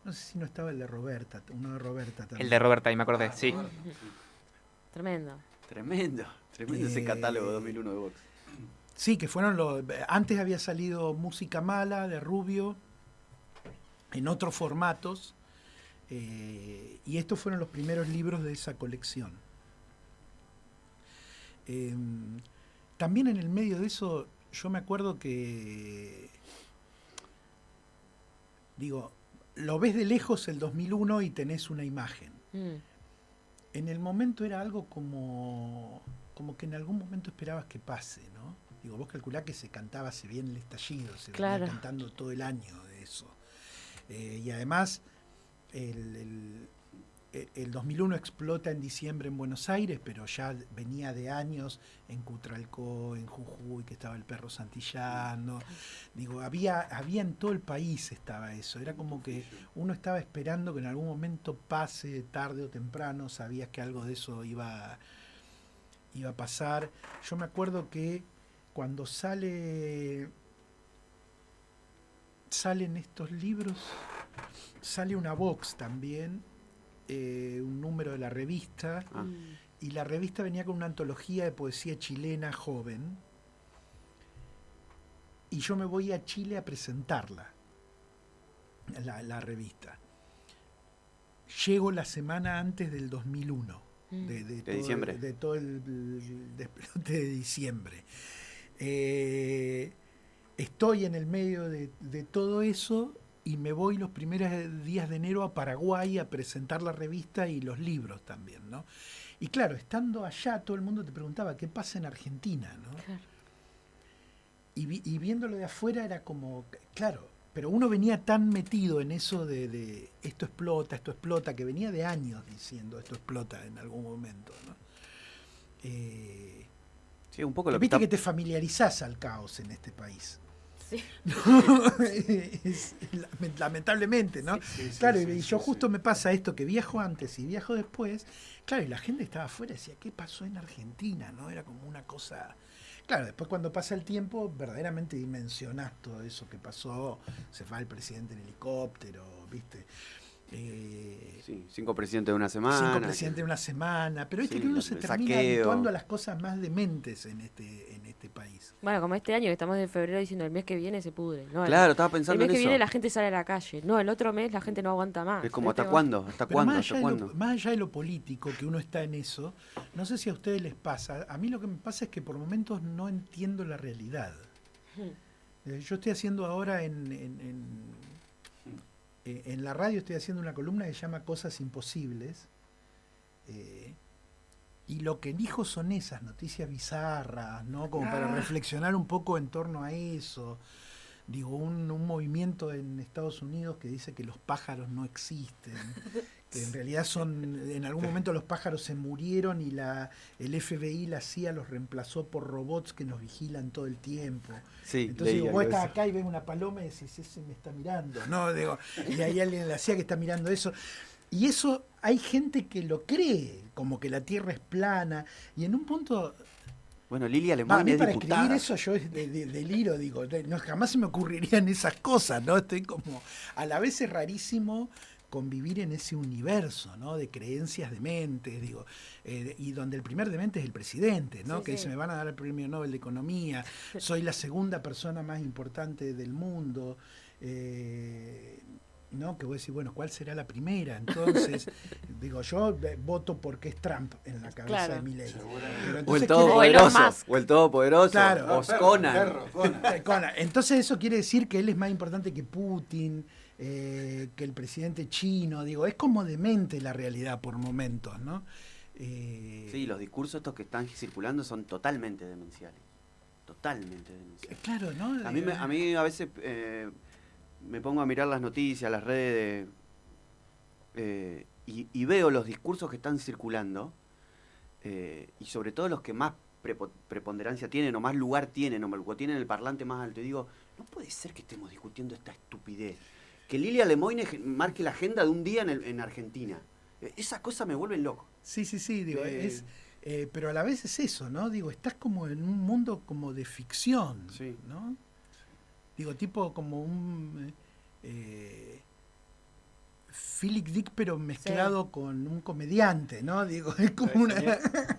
No sé si no estaba el de Roberta, uno de Roberta también. El de Roberta, ahí me acordé, sí. Tremendo. Tremendo ese catálogo 2001 de Vox. Sí, que fueron antes había salido Música Mala de Rubio en otros formatos y estos fueron los primeros libros de esa colección. También en el medio de eso yo me acuerdo que lo ves de lejos el 2001 y tenés una imagen. En el momento era algo como que en algún momento esperabas que pase, ¿no? Vos calculá que se cantaba, se viene el estallido, se venía cantando todo el año de eso. Y además, el 2001 explota en diciembre en Buenos Aires, pero ya venía de años en Cutralcó, en Jujuy, que estaba el Perro Santillano. Había en todo el país estaba eso. Era como que uno estaba esperando que en algún momento pase, tarde o temprano, sabías que algo de eso iba a pasar. Yo me acuerdo que cuando salen estos libros, sale una box también, un número de la revista, y la revista venía con una antología de poesía chilena joven, y yo me voy a Chile a presentarla, la revista. Llego la semana antes del 2001, de diciembre. De todo el despelote de diciembre. Estoy en el medio de todo eso y me voy los primeros días de enero a Paraguay a presentar la revista y los libros también, ¿no? Y claro, estando allá todo el mundo te preguntaba qué pasa en Argentina, ¿no? Claro. Y viéndolo de afuera era como, claro, pero uno venía tan metido en eso de esto explota, que venía de años diciendo esto explota en algún momento, ¿no? Sí, un poco lo viste que te familiarizás al caos en este país. Sí. Lamentablemente, ¿no? Sí, claro, y yo justo me pasa esto, que viajo antes y viajo después. Claro, y la gente estaba afuera y decía, ¿qué pasó en Argentina? ¿No? Era como una cosa... Claro, después cuando pasa el tiempo, verdaderamente dimensionás todo eso que pasó. Se va el presidente en helicóptero, ¿viste? Sí, 5 presidentes de una semana. 5 presidentes de una semana. Pero viste sí, que uno se termina saqueo. habituando a las cosas más dementes en este país. Bueno, como este año que estamos en febrero diciendo el mes que viene se pudre. No, claro, estaba pensando en eso. El mes que viene la gente sale a la calle. No, el otro mes la gente no aguanta más. Es como, ¿hasta cuándo? ¿Hasta cuándo? Más allá de lo político, que uno está en eso, no sé si a ustedes les pasa. A mí lo que me pasa es que por momentos no entiendo la realidad. Yo estoy haciendo ahora en la radio, estoy haciendo una columna que se llama Cosas Imposibles. Y lo que elijo son esas noticias bizarras, ¿no? Como para reflexionar un poco en torno a eso. Un movimiento en Estados Unidos que dice que los pájaros no existen, que en realidad en algún momento los pájaros se murieron y el FBI, la CIA, los reemplazó por robots que nos vigilan todo el tiempo. Sí, entonces vos estás acá y ves una paloma y decís, ese me está mirando, ¿no? Y hay alguien en la CIA que está mirando eso. Y eso hay gente que lo cree, como que la Tierra es plana, y en un punto... Bueno, Lili Alemán es para diputada. Escribir eso yo deliro, no, jamás se me ocurrirían esas cosas, ¿no? Estoy como... A la vez es rarísimo convivir en ese universo, ¿no? De creencias dementes, y donde el primer demente es el presidente, ¿no? Sí, que dice, me van a dar el premio Nobel de Economía, soy la segunda persona más importante del mundo, ¿no? Que vos decís, bueno, ¿cuál será la primera? Entonces, yo voto porque es Trump en la cabeza de Milei. O el Todopoderoso, claro. O Conan. Entonces eso quiere decir que él es más importante que Putin, que el presidente chino. Es como demente la realidad por momentos, ¿no? Sí, los discursos estos que están circulando son totalmente demenciales. totalmente denunciar. Claro, ¿no? A mí a veces me pongo a mirar las noticias, las redes, y veo los discursos que están circulando, y sobre todo los que más preponderancia tienen, o más lugar tienen, o tienen el parlante más alto. Y digo, no puede ser que estemos discutiendo esta estupidez. Que Lilia Lemoyne marque la agenda de un día en Argentina. Esa cosa me vuelve loco. Sí, digo, pero a la vez es eso, ¿no? Digo, estás como en un mundo como de ficción, Sí. ¿no? Digo, tipo como un Philip Dick, pero mezclado con un comediante, ¿no? Digo, es como una...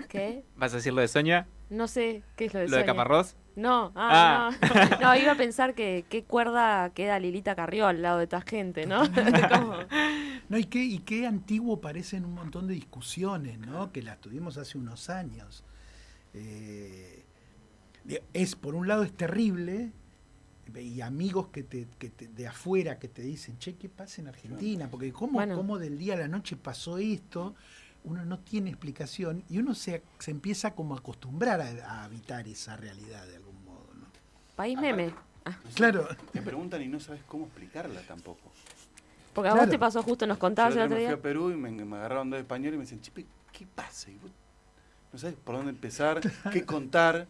¿Qué? ¿Vas a decir lo de Sonia? No sé, ¿qué es lo de ¿Lo de Sonia? Caparrós? No, Ah. no. No, iba a pensar que qué cuerda queda Lilita Carrió al lado de esta gente, ¿no? Como- No, y qué antiguo parecen un montón de discusiones, ¿no? Que las tuvimos hace unos años. Por un lado es terrible, y amigos de afuera que te dicen, che, ¿qué pasa en Argentina? Porque cómo del día a la noche pasó esto, uno no tiene explicación, y uno se empieza como a acostumbrar a habitar esa realidad de algún modo, ¿no? País meme. Claro. Te preguntan y no sabes cómo explicarla tampoco. Porque a Claro. vos te pasó justo, nos contabas Yo el el otro otro día me día. fui a Perú y me agarraron dos españoles y me decían, Chipe, ¿qué pasa? Y vos no sabes por dónde empezar, qué contar.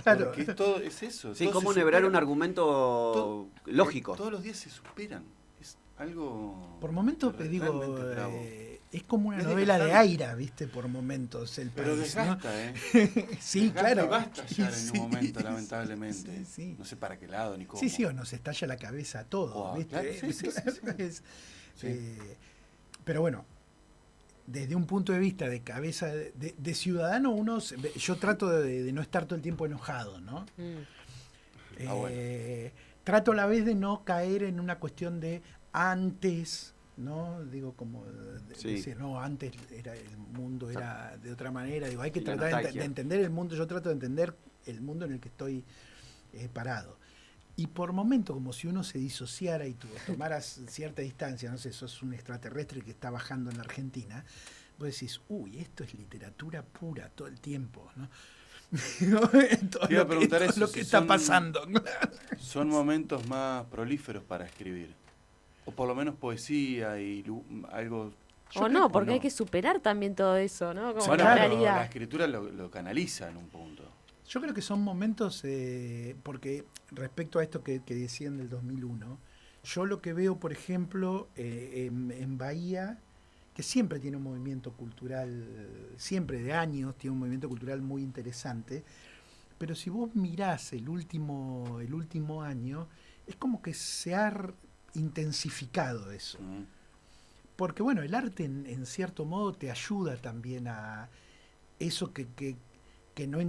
Claro. Porque es eso. Sí, todo cómo se enhebrar supera. un argumento lógico. Todos los días se superan. Es algo... Por momentos te digo, realmente bravo. es como una Es novela de desgastante. Aira, ¿viste? Por momentos el Pero país, desgasta, ¿no? ¿eh? Sí, Desgasta claro. Y basta ya en Sí, un momento, lamentablemente. sí, sí. No sé para qué lado ni cómo. Sí, o nos estalla la cabeza a todos, Oh, ¿viste? claro, sí. Sí. Pero bueno, desde un punto de vista de cabeza de ciudadano, yo trato de no estar todo el tiempo enojado, ¿no? Bueno. Trato a la vez de no caer en una cuestión de antes, ¿no? Digo, como Sí. decir, no, antes el mundo era de otra manera. Digo, hay que Y la tratar de nostalgia. entender el mundo. Yo trato de entender el mundo en el que estoy parado. Y por momentos, como si uno se disociara y tomaras cierta distancia, no sé, sos un extraterrestre que está bajando en la Argentina, vos decís, uy, esto es literatura pura todo el tiempo, ¿no? Todo Te iba a preguntar eso, lo si que está son- pasando. Son momentos más prolíferos para escribir. O por lo menos poesía y algo... O no, porque hay que superar también todo eso, ¿no? Como Bueno, la pero realidad. la escritura lo canaliza en un punto. Yo creo que son momentos, porque respecto a esto que decían del 2001, yo lo que veo, por ejemplo, en Bahía, que siempre tiene un movimiento cultural, siempre de años, tiene un movimiento cultural muy interesante, pero si vos mirás el último año, es como que se ha intensificado eso. Mm. Porque bueno, el arte en cierto modo te ayuda también a eso que no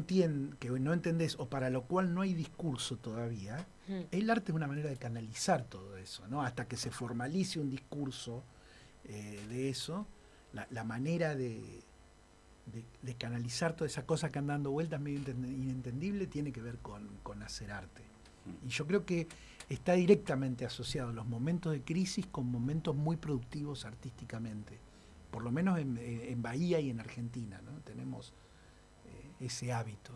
entendés o para lo cual no hay discurso todavía. El arte es una manera de canalizar todo eso, ¿no? Hasta que se formalice un discurso de eso, la manera de canalizar toda esa cosa que anda dando vueltas medio inentendible tiene que ver con hacer arte. Y yo creo que está directamente asociado los momentos de crisis con momentos muy productivos artísticamente. Por lo menos en Bahía y en Argentina, ¿no? Tenemos ese hábito.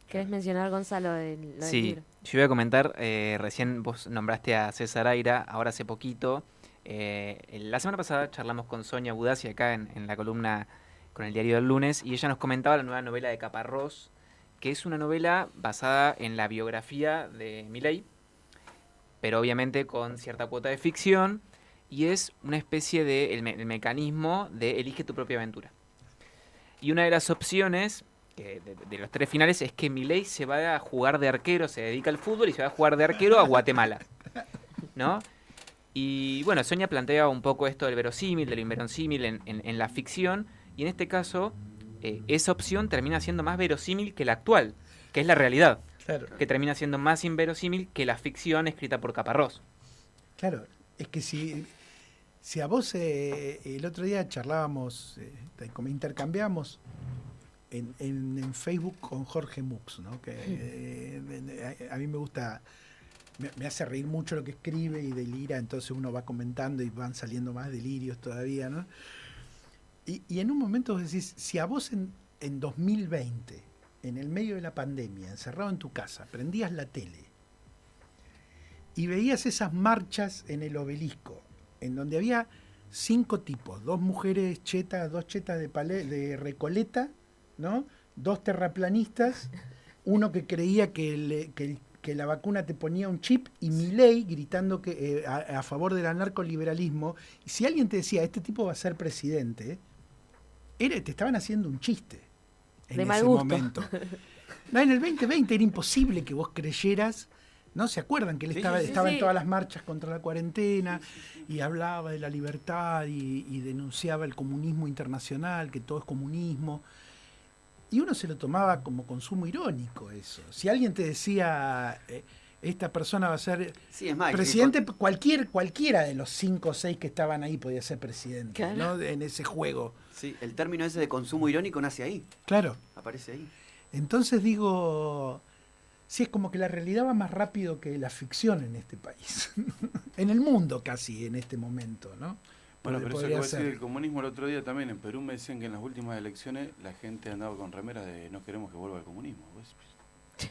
¿Querés mencionar, Gonzalo, lo del Sí, libro? yo iba a comentar, recién vos nombraste a César Aira, ahora hace poquito. La semana pasada charlamos con Sonia Budassi acá en la columna con el diario del lunes y ella nos comentaba la nueva novela de Caparrós, que es una novela basada en la biografía de Milei, pero obviamente con cierta cuota de ficción, y es una especie de el mecanismo de elige tu propia aventura. Y una de las opciones de los tres finales es que Milei se va a jugar de arquero, se dedica al fútbol y se va a jugar de arquero a Guatemala, ¿no? Y bueno, Sonia plantea un poco esto del verosímil, de lo inverosímil en la ficción, y en este caso esa opción termina siendo más verosímil que la actual, que es la realidad, Claro, que termina siendo más inverosímil que la ficción escrita por Caparrós. claro. Es que si a vos el otro día charlábamos, como intercambiamos en Facebook con Jorge Mux, ¿no? Que a mí me gusta, me hace reír mucho lo que escribe y delira, entonces uno va comentando y van saliendo más delirios todavía, ¿no? Y, y en un momento vos decís, si a vos en 2020 en el medio de la pandemia, encerrado en tu casa, prendías la tele y veías esas marchas en el Obelisco, en donde había 5 tipos, 2 mujeres chetas, 2 chetas de Recoleta, ¿no? 2 terraplanistas, uno que creía que la vacuna te ponía un chip, y Milei gritando que a favor del anarcoliberalismo. Y si alguien te decía, este tipo va a ser presidente, te estaban haciendo un chiste en De mal ese gusto. momento. No, en el 2020 era imposible que vos creyeras. ¿No? ¿Se acuerdan que él Sí, estaba sí, en sí. todas las marchas contra la cuarentena y hablaba de la libertad y denunciaba el comunismo internacional, que todo es comunismo? Y uno se lo tomaba como consumo irónico eso. Si alguien te decía, esta persona va a ser Sí, es más, presidente, cualquiera de los 5 o 6 que estaban ahí podía ser presidente, Claro. ¿no? En ese juego. sí, el término ese de consumo irónico nace ahí, Claro. aparece ahí. Entonces digo, sí, es como que la realidad va más rápido que la ficción en este país. En el mundo casi en este momento, ¿no? Bueno, pero eso que Podría vos decís ser. del comunismo el otro día también, en Perú me decían que en las últimas elecciones la gente andaba con remeras de no queremos que vuelva el comunismo.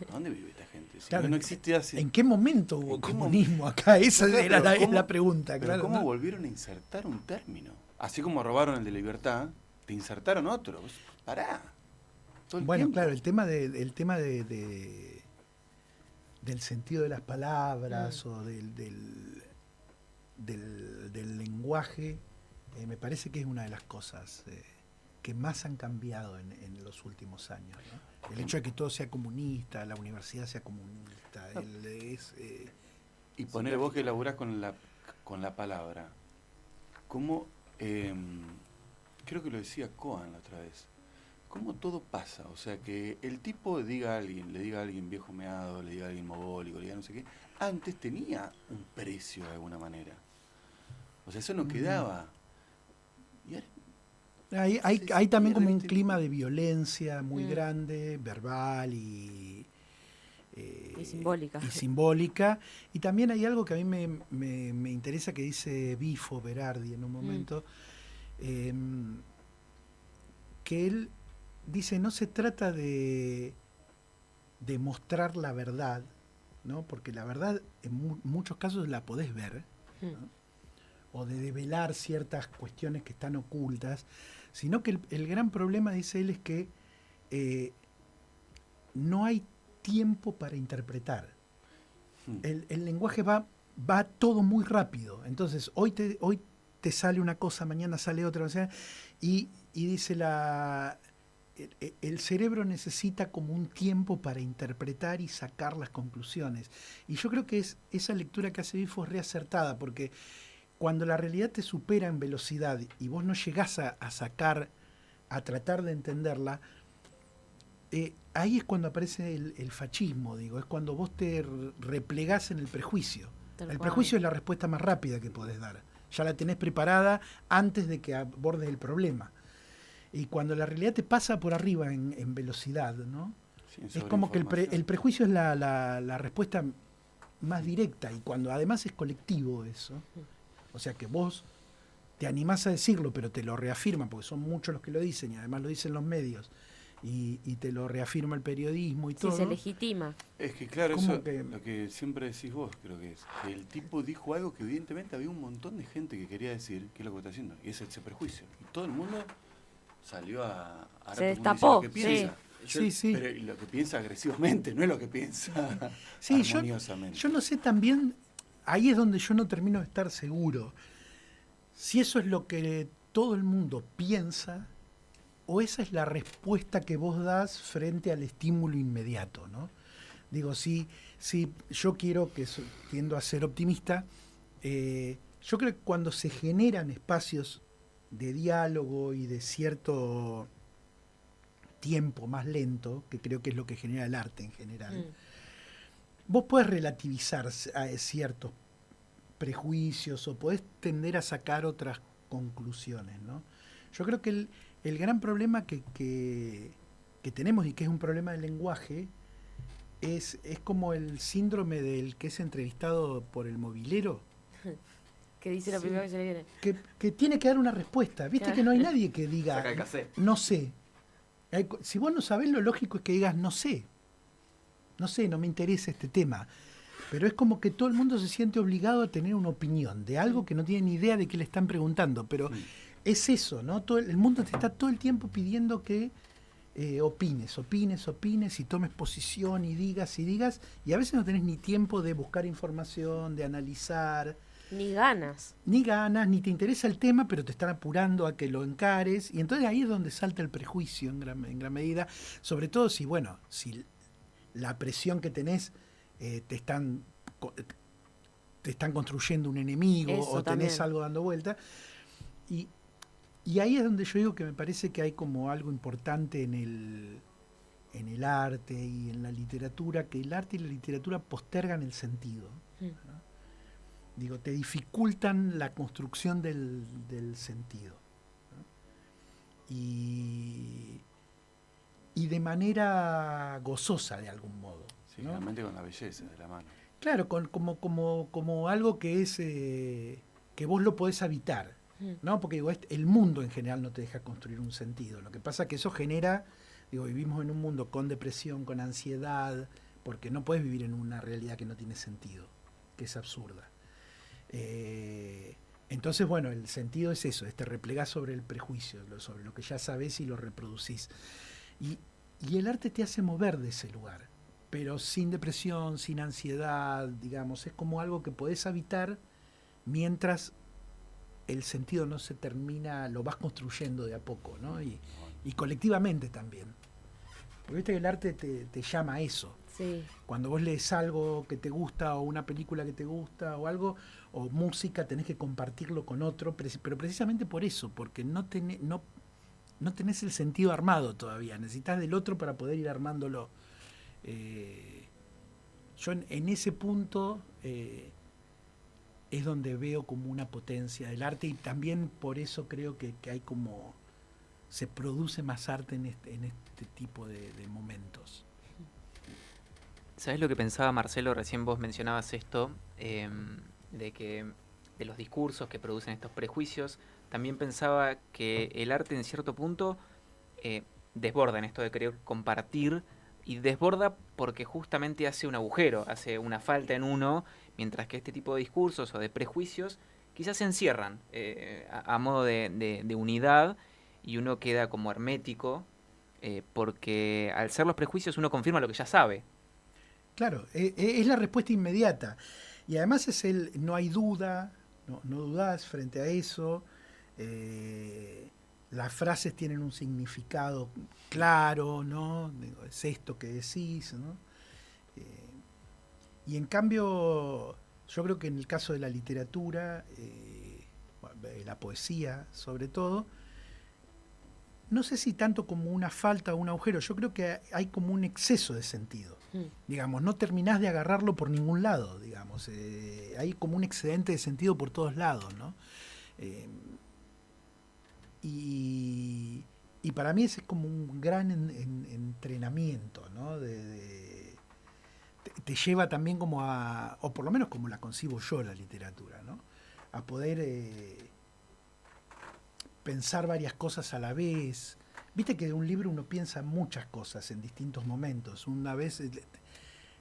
¿A dónde vive esta gente? Si Claro, no existe hace... ¿En qué momento hubo ¿En qué comunismo acá? Esa Claro, era pero ¿cómo- la pregunta, Pero claro. ¿cómo ¿no? volvieron a insertar un término? Así como robaron el de libertad, te insertaron otro. Vos, pará. Todo el Bueno, tiempo. claro, el tema del sentido de las palabras o del lenguaje, me parece que es una de las cosas que más han cambiado en los últimos años, ¿no? El hecho de que todo sea comunista, la universidad sea comunista, Y poner vos que laburás con la palabra. ¿Cómo? Creo que lo decía Coan la otra vez. ¿Cómo todo pasa? O sea, que el tipo le diga a alguien viejo meado, le diga a alguien mogólico, le diga no sé qué, antes tenía un precio de alguna manera. O sea, eso no quedaba. Y ahora, hay también como un ¿viste? clima de violencia muy Mm. grande, verbal y simbólica. y simbólica. Y también hay algo que a mí me interesa que dice Bifo Berardi en un momento, que él dice, no se trata de mostrar la verdad, ¿no? Porque la verdad en muchos casos la podés ver, ¿no? O de develar ciertas cuestiones que están ocultas, sino que el gran problema, dice él, es que no hay tiempo para interpretar. El lenguaje va todo muy rápido. Entonces, hoy te sale una cosa, mañana sale otra, o sea, y dice el cerebro necesita como un tiempo para interpretar y sacar las conclusiones. Y yo creo que esa lectura que hace Bifo es reacertada, porque cuando la realidad te supera en velocidad y vos no llegás a tratar de entenderla, ahí es cuando aparece el fascismo, digo, es cuando vos te replegás en el prejuicio. Tal El cual. prejuicio es la respuesta más rápida que podés dar. Ya la tenés preparada antes de que abordes el problema. Y cuando la realidad te pasa por arriba en velocidad, ¿no? sin Es como que el sobreinformación. prejuicio es la respuesta más directa, y cuando además es colectivo eso, o sea que vos te animás a decirlo, pero te lo reafirman, porque son muchos los que lo dicen, y además lo dicen los medios, y te lo reafirma el periodismo y Sí, todo. se legitima. Es que claro, ¿Cómo eso que- lo que siempre decís vos, creo que es que el tipo dijo algo que evidentemente había un montón de gente que quería decir, que es lo que está haciendo, y es ese prejuicio. Y todo el mundo salió a... ahora Se todo el mundo dice destapó, lo que piensa. Sí, sí. Pero lo que piensa agresivamente, no es lo que piensa Sí, yo armoniosamente. no sé también, ahí es donde yo no termino de estar seguro, si eso es lo que todo el mundo piensa, o esa es la respuesta que vos das frente al estímulo inmediato, ¿no? Digo, si yo tiendo a ser optimista, yo creo que cuando se generan espacios de diálogo y de cierto tiempo más lento, que creo que es lo que genera el arte en general, vos podés relativizar ciertos prejuicios o podés tender a sacar otras conclusiones, ¿no? Yo creo que el gran problema que tenemos, y que es un problema del lenguaje, es como el síndrome del que es entrevistado por el mobilero, Que dice lo primero que se le viene. que tiene que dar una respuesta. Viste Claro. que no hay nadie que diga, Saca el cassette. no sé. Si vos no sabés, lo lógico es que digas, no sé, no me interesa este tema. Pero es como que todo el mundo se siente obligado a tener una opinión de algo que no tiene ni idea de qué le están preguntando. Pero es eso, ¿no? El mundo te está todo el tiempo pidiendo que opines y tomes posición y digas, y a veces no tenés ni tiempo de buscar información, de analizar. Ni ganas. Ni te interesa el tema, pero te están apurando a que lo encares, y entonces ahí es donde salta el prejuicio en gran medida, sobre todo si la presión que tenés te están construyendo un enemigo. Eso o tenés también. algo dando vuelta, y ahí es donde yo digo que me parece que hay como algo importante en el arte y en la literatura, que el arte y la literatura postergan el sentido, ¿no? Digo, te dificultan la construcción del sentido, ¿no? Y de manera gozosa, de algún modo, Sí, ¿no? realmente con la belleza de la mano. Claro, como algo que es que vos lo podés habitar, ¿no? Porque digo, el mundo en general no te deja construir un sentido. Lo que pasa es que eso genera, vivimos en un mundo con depresión, con ansiedad, porque no puedes vivir en una realidad que no tiene sentido, que es absurda. Entonces, bueno, el sentido es eso, te replegás sobre el prejuicio, sobre lo que ya sabés y lo reproducís. Y el arte te hace mover de ese lugar, pero sin depresión, sin ansiedad, digamos, es como algo que podés habitar mientras el sentido no se termina, lo vas construyendo de a poco, ¿no? Y colectivamente también. Porque viste que el arte te llama a eso. Sí. Cuando vos lees algo que te gusta, o una película que te gusta, o algo, o música, tenés que compartirlo con otro, pero precisamente por eso, porque no tenés el sentido armado todavía, necesitas del otro para poder ir armándolo. Yo en ese punto es donde veo como una potencia del arte, y también por eso creo que hay como se produce más arte en este tipo de momentos. ¿Sabés lo que pensaba, Marcelo? Recién vos mencionabas esto, de los discursos que producen estos prejuicios. También pensaba que el arte en cierto punto desborda en esto de querer compartir, y desborda porque justamente hace un agujero, hace una falta en uno, mientras que este tipo de discursos o de prejuicios quizás se encierran a modo de unidad, y uno queda como hermético, porque al ser los prejuicios uno confirma lo que ya sabe. Claro, es la respuesta inmediata. Y además no hay duda, no dudás frente a eso. Las frases tienen un significado claro, ¿no? Digo, es esto que decís, ¿no? Y en cambio, yo creo que en el caso de la literatura, la poesía sobre todo, no sé si tanto como una falta o un agujero, yo creo que hay como un exceso de sentido. Digamos, no terminás de agarrarlo por ningún lado, digamos. Hay como un excedente de sentido por todos lados, ¿no? Y para mí ese es como un gran entrenamiento, ¿no? Te lleva también como a, o por lo menos como la concibo yo, la literatura, ¿no? A poder pensar varias cosas a la vez. Viste que de un libro uno piensa muchas cosas en distintos momentos. Una vez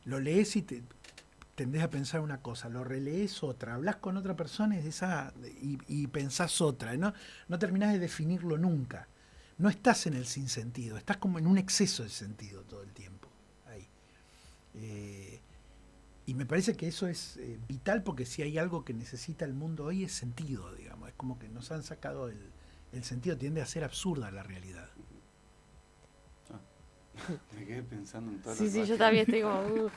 lo lees y tendés a pensar una cosa, lo relees otra, hablas con otra persona y pensás otra, ¿no? No terminás de definirlo nunca. No estás en el sinsentido, estás como en un exceso de sentido todo el tiempo. Ahí. Y me parece que eso es vital, porque si hay algo que necesita el mundo hoy es sentido, digamos. Es como que nos han sacado el sentido, tiende a ser absurda la realidad. Me quedé pensando en todo. Sí, yo también estoy como...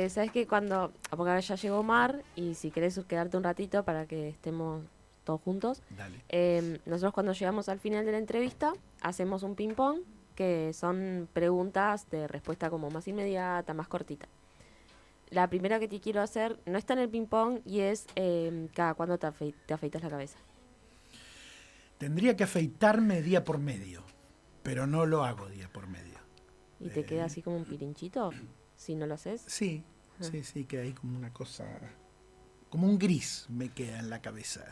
¿Sabes qué? Porque ahora ya llegó Mar, y si querés quedarte un ratito para que estemos todos juntos. Dale. Nosotros cuando llegamos al final de la entrevista hacemos un ping-pong, que son preguntas de respuesta como más inmediata, más cortita. La primera que te quiero hacer no está en el ping-pong, y es ¿cada cuándo te afeitas la cabeza? Tendría que afeitarme día por medio, pero no lo hago día por medio. ¿Y te queda así como un pirinchito si no lo haces? Sí, sí, que hay como una cosa, como un gris me queda en la cabeza.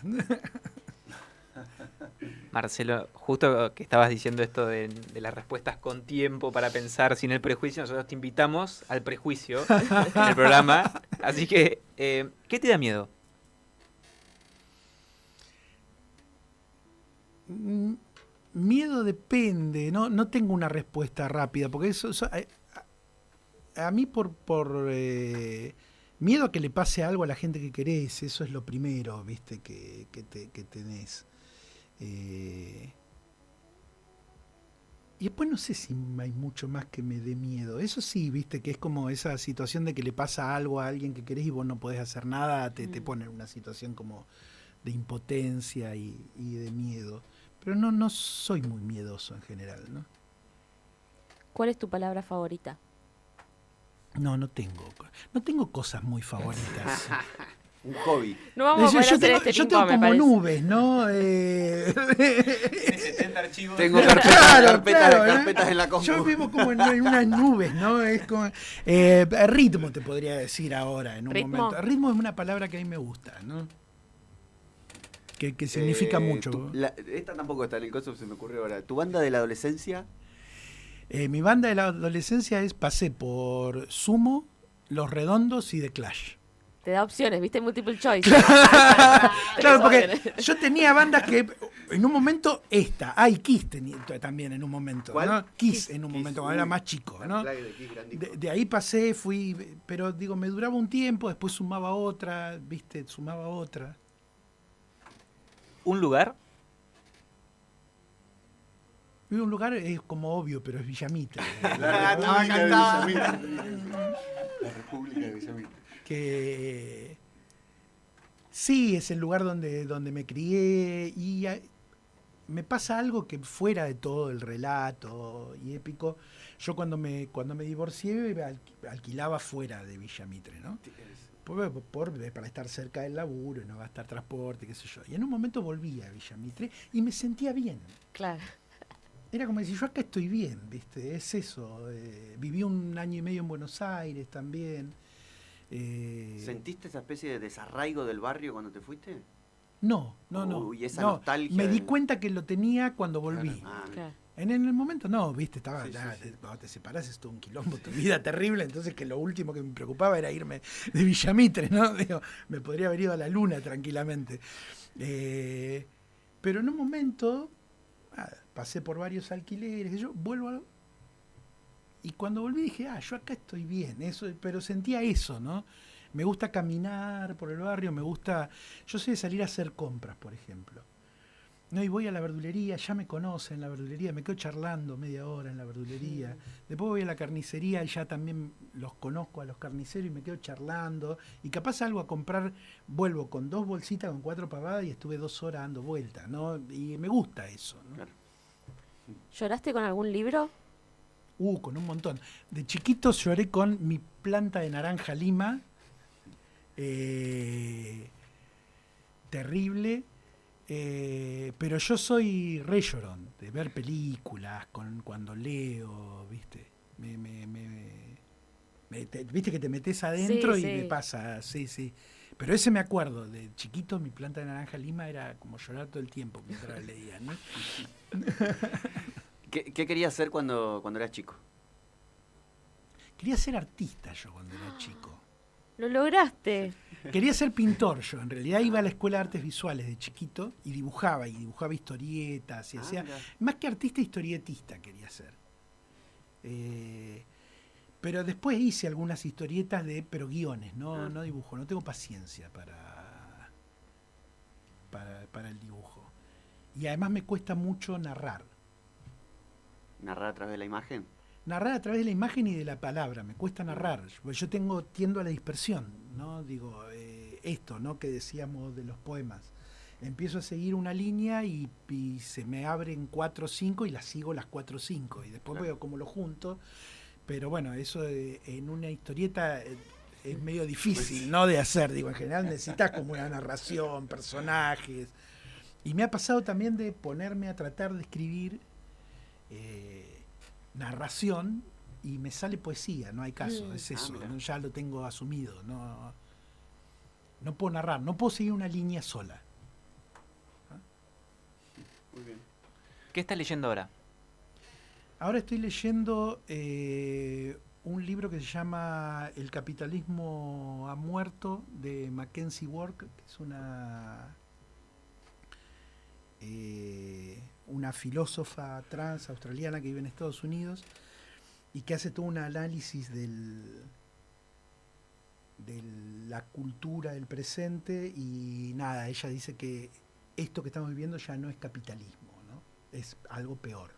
Marcelo, justo que estabas diciendo esto de las respuestas con tiempo para pensar sin el prejuicio, nosotros te invitamos al prejuicio en el programa. Así que, ¿qué te da miedo? Miedo depende, no tengo una respuesta rápida, porque a mí miedo a que le pase algo a la gente que querés, eso es lo primero, viste, que tenés. Y después no sé si hay mucho más que me dé miedo. Eso sí, viste, que es como esa situación de que le pasa algo a alguien que querés y vos no podés hacer nada, te pone en una situación como de impotencia y de miedo. Pero no soy muy miedoso en general, ¿no? ¿Cuál es tu palabra favorita? No tengo cosas muy favoritas. Un hobby. No vamos a poder hacer este yo ping-pong, tengo me como parece. nubes, ¿no? Tiene 70 archivos. Tengo Claro, carpetas en la compu. Yo vivo como en unas nubes, ¿no? Es como ritmo te podría decir ahora en un ¿Ritmo? momento. Ritmo es una palabra que a mí me gusta, ¿no? Que significa mucho. Esta tampoco está en el coso, se me ocurrió ahora. ¿Tu banda de la adolescencia? Mi banda de la adolescencia pasé por Sumo, Los Redondos y The Clash. Te da opciones, ¿viste? Multiple choice. Claro, porque yo tenía bandas que en un momento Kiss tenía también en un momento, ¿Cuál? ¿no? Kiss en un Kiss, momento, cuando era más chico, ¿no? De ahí pasé, pero digo, me duraba un tiempo, después sumaba otra, ¿viste? Sumaba otra. ¿Un lugar? Vivo en un lugar, es como obvio, pero es Villamitre. La República de Villamitre. La República de Villamitre. Que sí, es el lugar donde me crié y me pasa algo que fuera de todo el relato y épico. Yo cuando me divorcié alquilaba fuera de Villamitre, ¿no? Para estar cerca del laburo y no gastar transporte, qué sé yo. Y en un momento volví a Villamitre y me sentía bien. Claro. Era como decir, yo acá estoy bien, ¿viste? Es eso. Viví 1 año y medio en Buenos Aires también. ¿Sentiste esa especie de desarraigo del barrio cuando te fuiste? No. Y esa No, nostalgia me di de- cuenta que lo tenía cuando volví. Ah, Claro. En el momento no, viste, estaba Sí, sí. cuando te separás es todo un quilombo, tu vida terrible, entonces que lo último que me preocupaba era irme de Villamitre, ¿no? Digo, me podría haber ido a la luna tranquilamente. Pero en un momento, pasé por varios alquileres, y yo y cuando volví dije, yo acá estoy bien, pero sentía eso, ¿no? Me gusta caminar por el barrio, yo sé de salir a hacer compras, por ejemplo. No, y voy a la verdulería, ya me conocen en la verdulería, me quedo charlando media hora en la verdulería. Después voy a la carnicería y ya también los conozco a los carniceros y me quedo charlando. Y capaz salgo a comprar, vuelvo con 2 bolsitas, con 4 pavadas y estuve 2 horas dando vueltas, ¿no? Y me gusta eso, ¿no? Claro. ¿Lloraste con algún libro? Con un montón. De chiquito lloré con Mi planta de naranja Lima. Terrible. Pero yo soy re llorón, de ver películas, cuando leo, ¿viste? Viste que te metes adentro Sí, y sí. me pasa, sí. Pero ese me acuerdo, de chiquito Mi planta de naranja Lima era como llorar todo el tiempo mientras leía, ¿no? ¿Qué querías hacer cuando eras chico? Quería ser artista yo cuando era chico. Lo lograste. Quería ser pintor yo, en realidad iba a la Escuela de Artes Visuales de chiquito y dibujaba historietas y hacía, Mirá. más que artista, historietista quería ser. Pero después hice algunas historietas pero guiones, no dibujo, no tengo paciencia para el dibujo. Y además me cuesta mucho narrar. ¿Narrar a través de la imagen? Narrar a través de la imagen y de la palabra, me cuesta narrar. Yo tiendo a la dispersión, ¿no? Digo, esto, ¿no? Que decíamos de los poemas. Empiezo a seguir una línea y se me abren 4 o 5 y las sigo las 4 o 5. Y después Claro. veo cómo lo junto. Pero bueno, eso en una historieta es medio difícil, ¿no? De hacer. Digo, en general necesitas como una narración, personajes. Y me ha pasado también de ponerme a tratar de escribir narración y me sale poesía, no hay caso, es eso, mira. ¿no? Ya lo tengo asumido, no puedo narrar, no puedo seguir una línea sola. Muy bien. ¿Qué estás leyendo ahora? Ahora estoy leyendo un libro que se llama El capitalismo ha muerto, de Mackenzie Ward, que es una filósofa trans australiana que vive en Estados Unidos y que hace todo un análisis de la cultura del presente. Y nada, ella dice que esto que estamos viviendo ya no es capitalismo, ¿no? Es algo peor,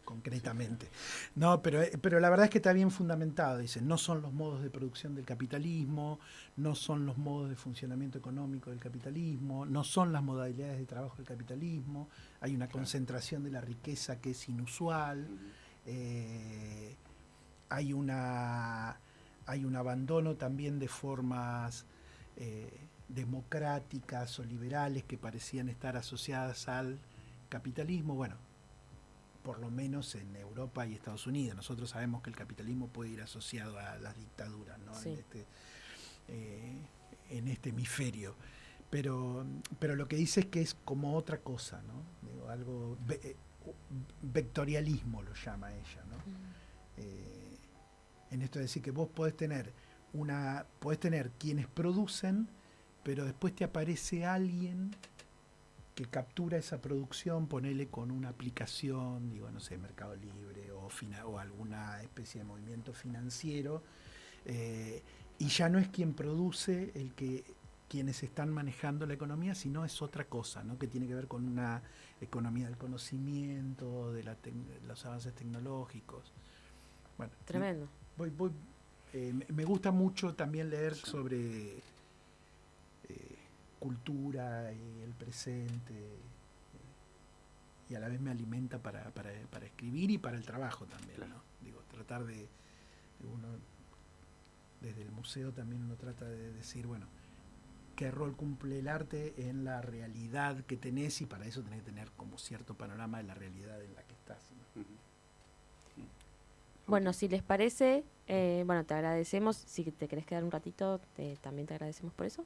concretamente. No, pero la verdad es que está bien fundamentado. Dice, no son los modos de producción del capitalismo, no son los modos de funcionamiento económico del capitalismo, no son las modalidades de trabajo del capitalismo. Hay una concentración de la riqueza que es inusual. Hay un abandono también de formas democráticas o liberales que parecían estar asociadas al capitalismo. Bueno, por lo menos en Europa y Estados Unidos. Nosotros sabemos que el capitalismo puede ir asociado a las dictaduras, ¿no? Sí. En este hemisferio. Pero lo que dice es que es como otra cosa, ¿no? Digo, algo vectorialismo lo llama ella, ¿no? En esto de decir que vos podés tener quienes producen, pero después te aparece alguien que captura esa producción, ponele con una aplicación, digo, no sé, Mercado Libre o alguna especie de movimiento financiero, y ya no es quien produce quienes están manejando la economía, sino es otra cosa, ¿no? Que tiene que ver con una economía del conocimiento, de los avances tecnológicos. Bueno, Tremendo. me gusta mucho también leer sobre cultura y el presente, y a la vez me alimenta para escribir y para el trabajo también, Claro. ¿no? Digo, tratar de uno, desde el museo también uno trata de decir, bueno, qué rol cumple el arte en la realidad que tenés, y para eso tenés que tener como cierto panorama de la realidad en la que estás, ¿no? Bueno, si les parece, bueno, te agradecemos. Si te querés quedar un ratito, también te agradecemos por eso.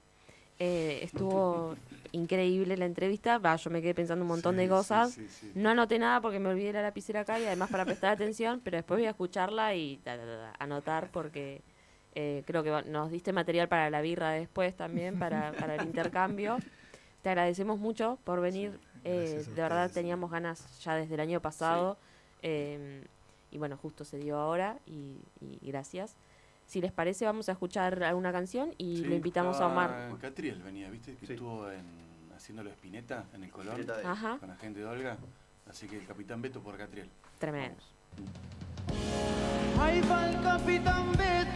Estuvo increíble la entrevista. Yo me quedé pensando un montón de cosas. Sí. No anoté nada porque me olvidé la lapicera acá, y además para prestar atención, pero después voy a escucharla y anotar, porque creo que nos diste material para la birra después también, para el intercambio. Te agradecemos mucho por venir. Gracias a De verdad ustedes. teníamos ganas ya desde el año pasado. Y bueno, justo se dio ahora, y gracias. Si les parece, vamos a escuchar alguna canción y lo invitamos a Omar. Catriel venía, ¿viste? Que Sí. estuvo haciéndolo Spinetta en el Colón, Spinetta de- Ajá, con la gente de Olga. Así que el Capitán Beto por Catriel. tremendo. Vamos. Ahí va el capitán Beto.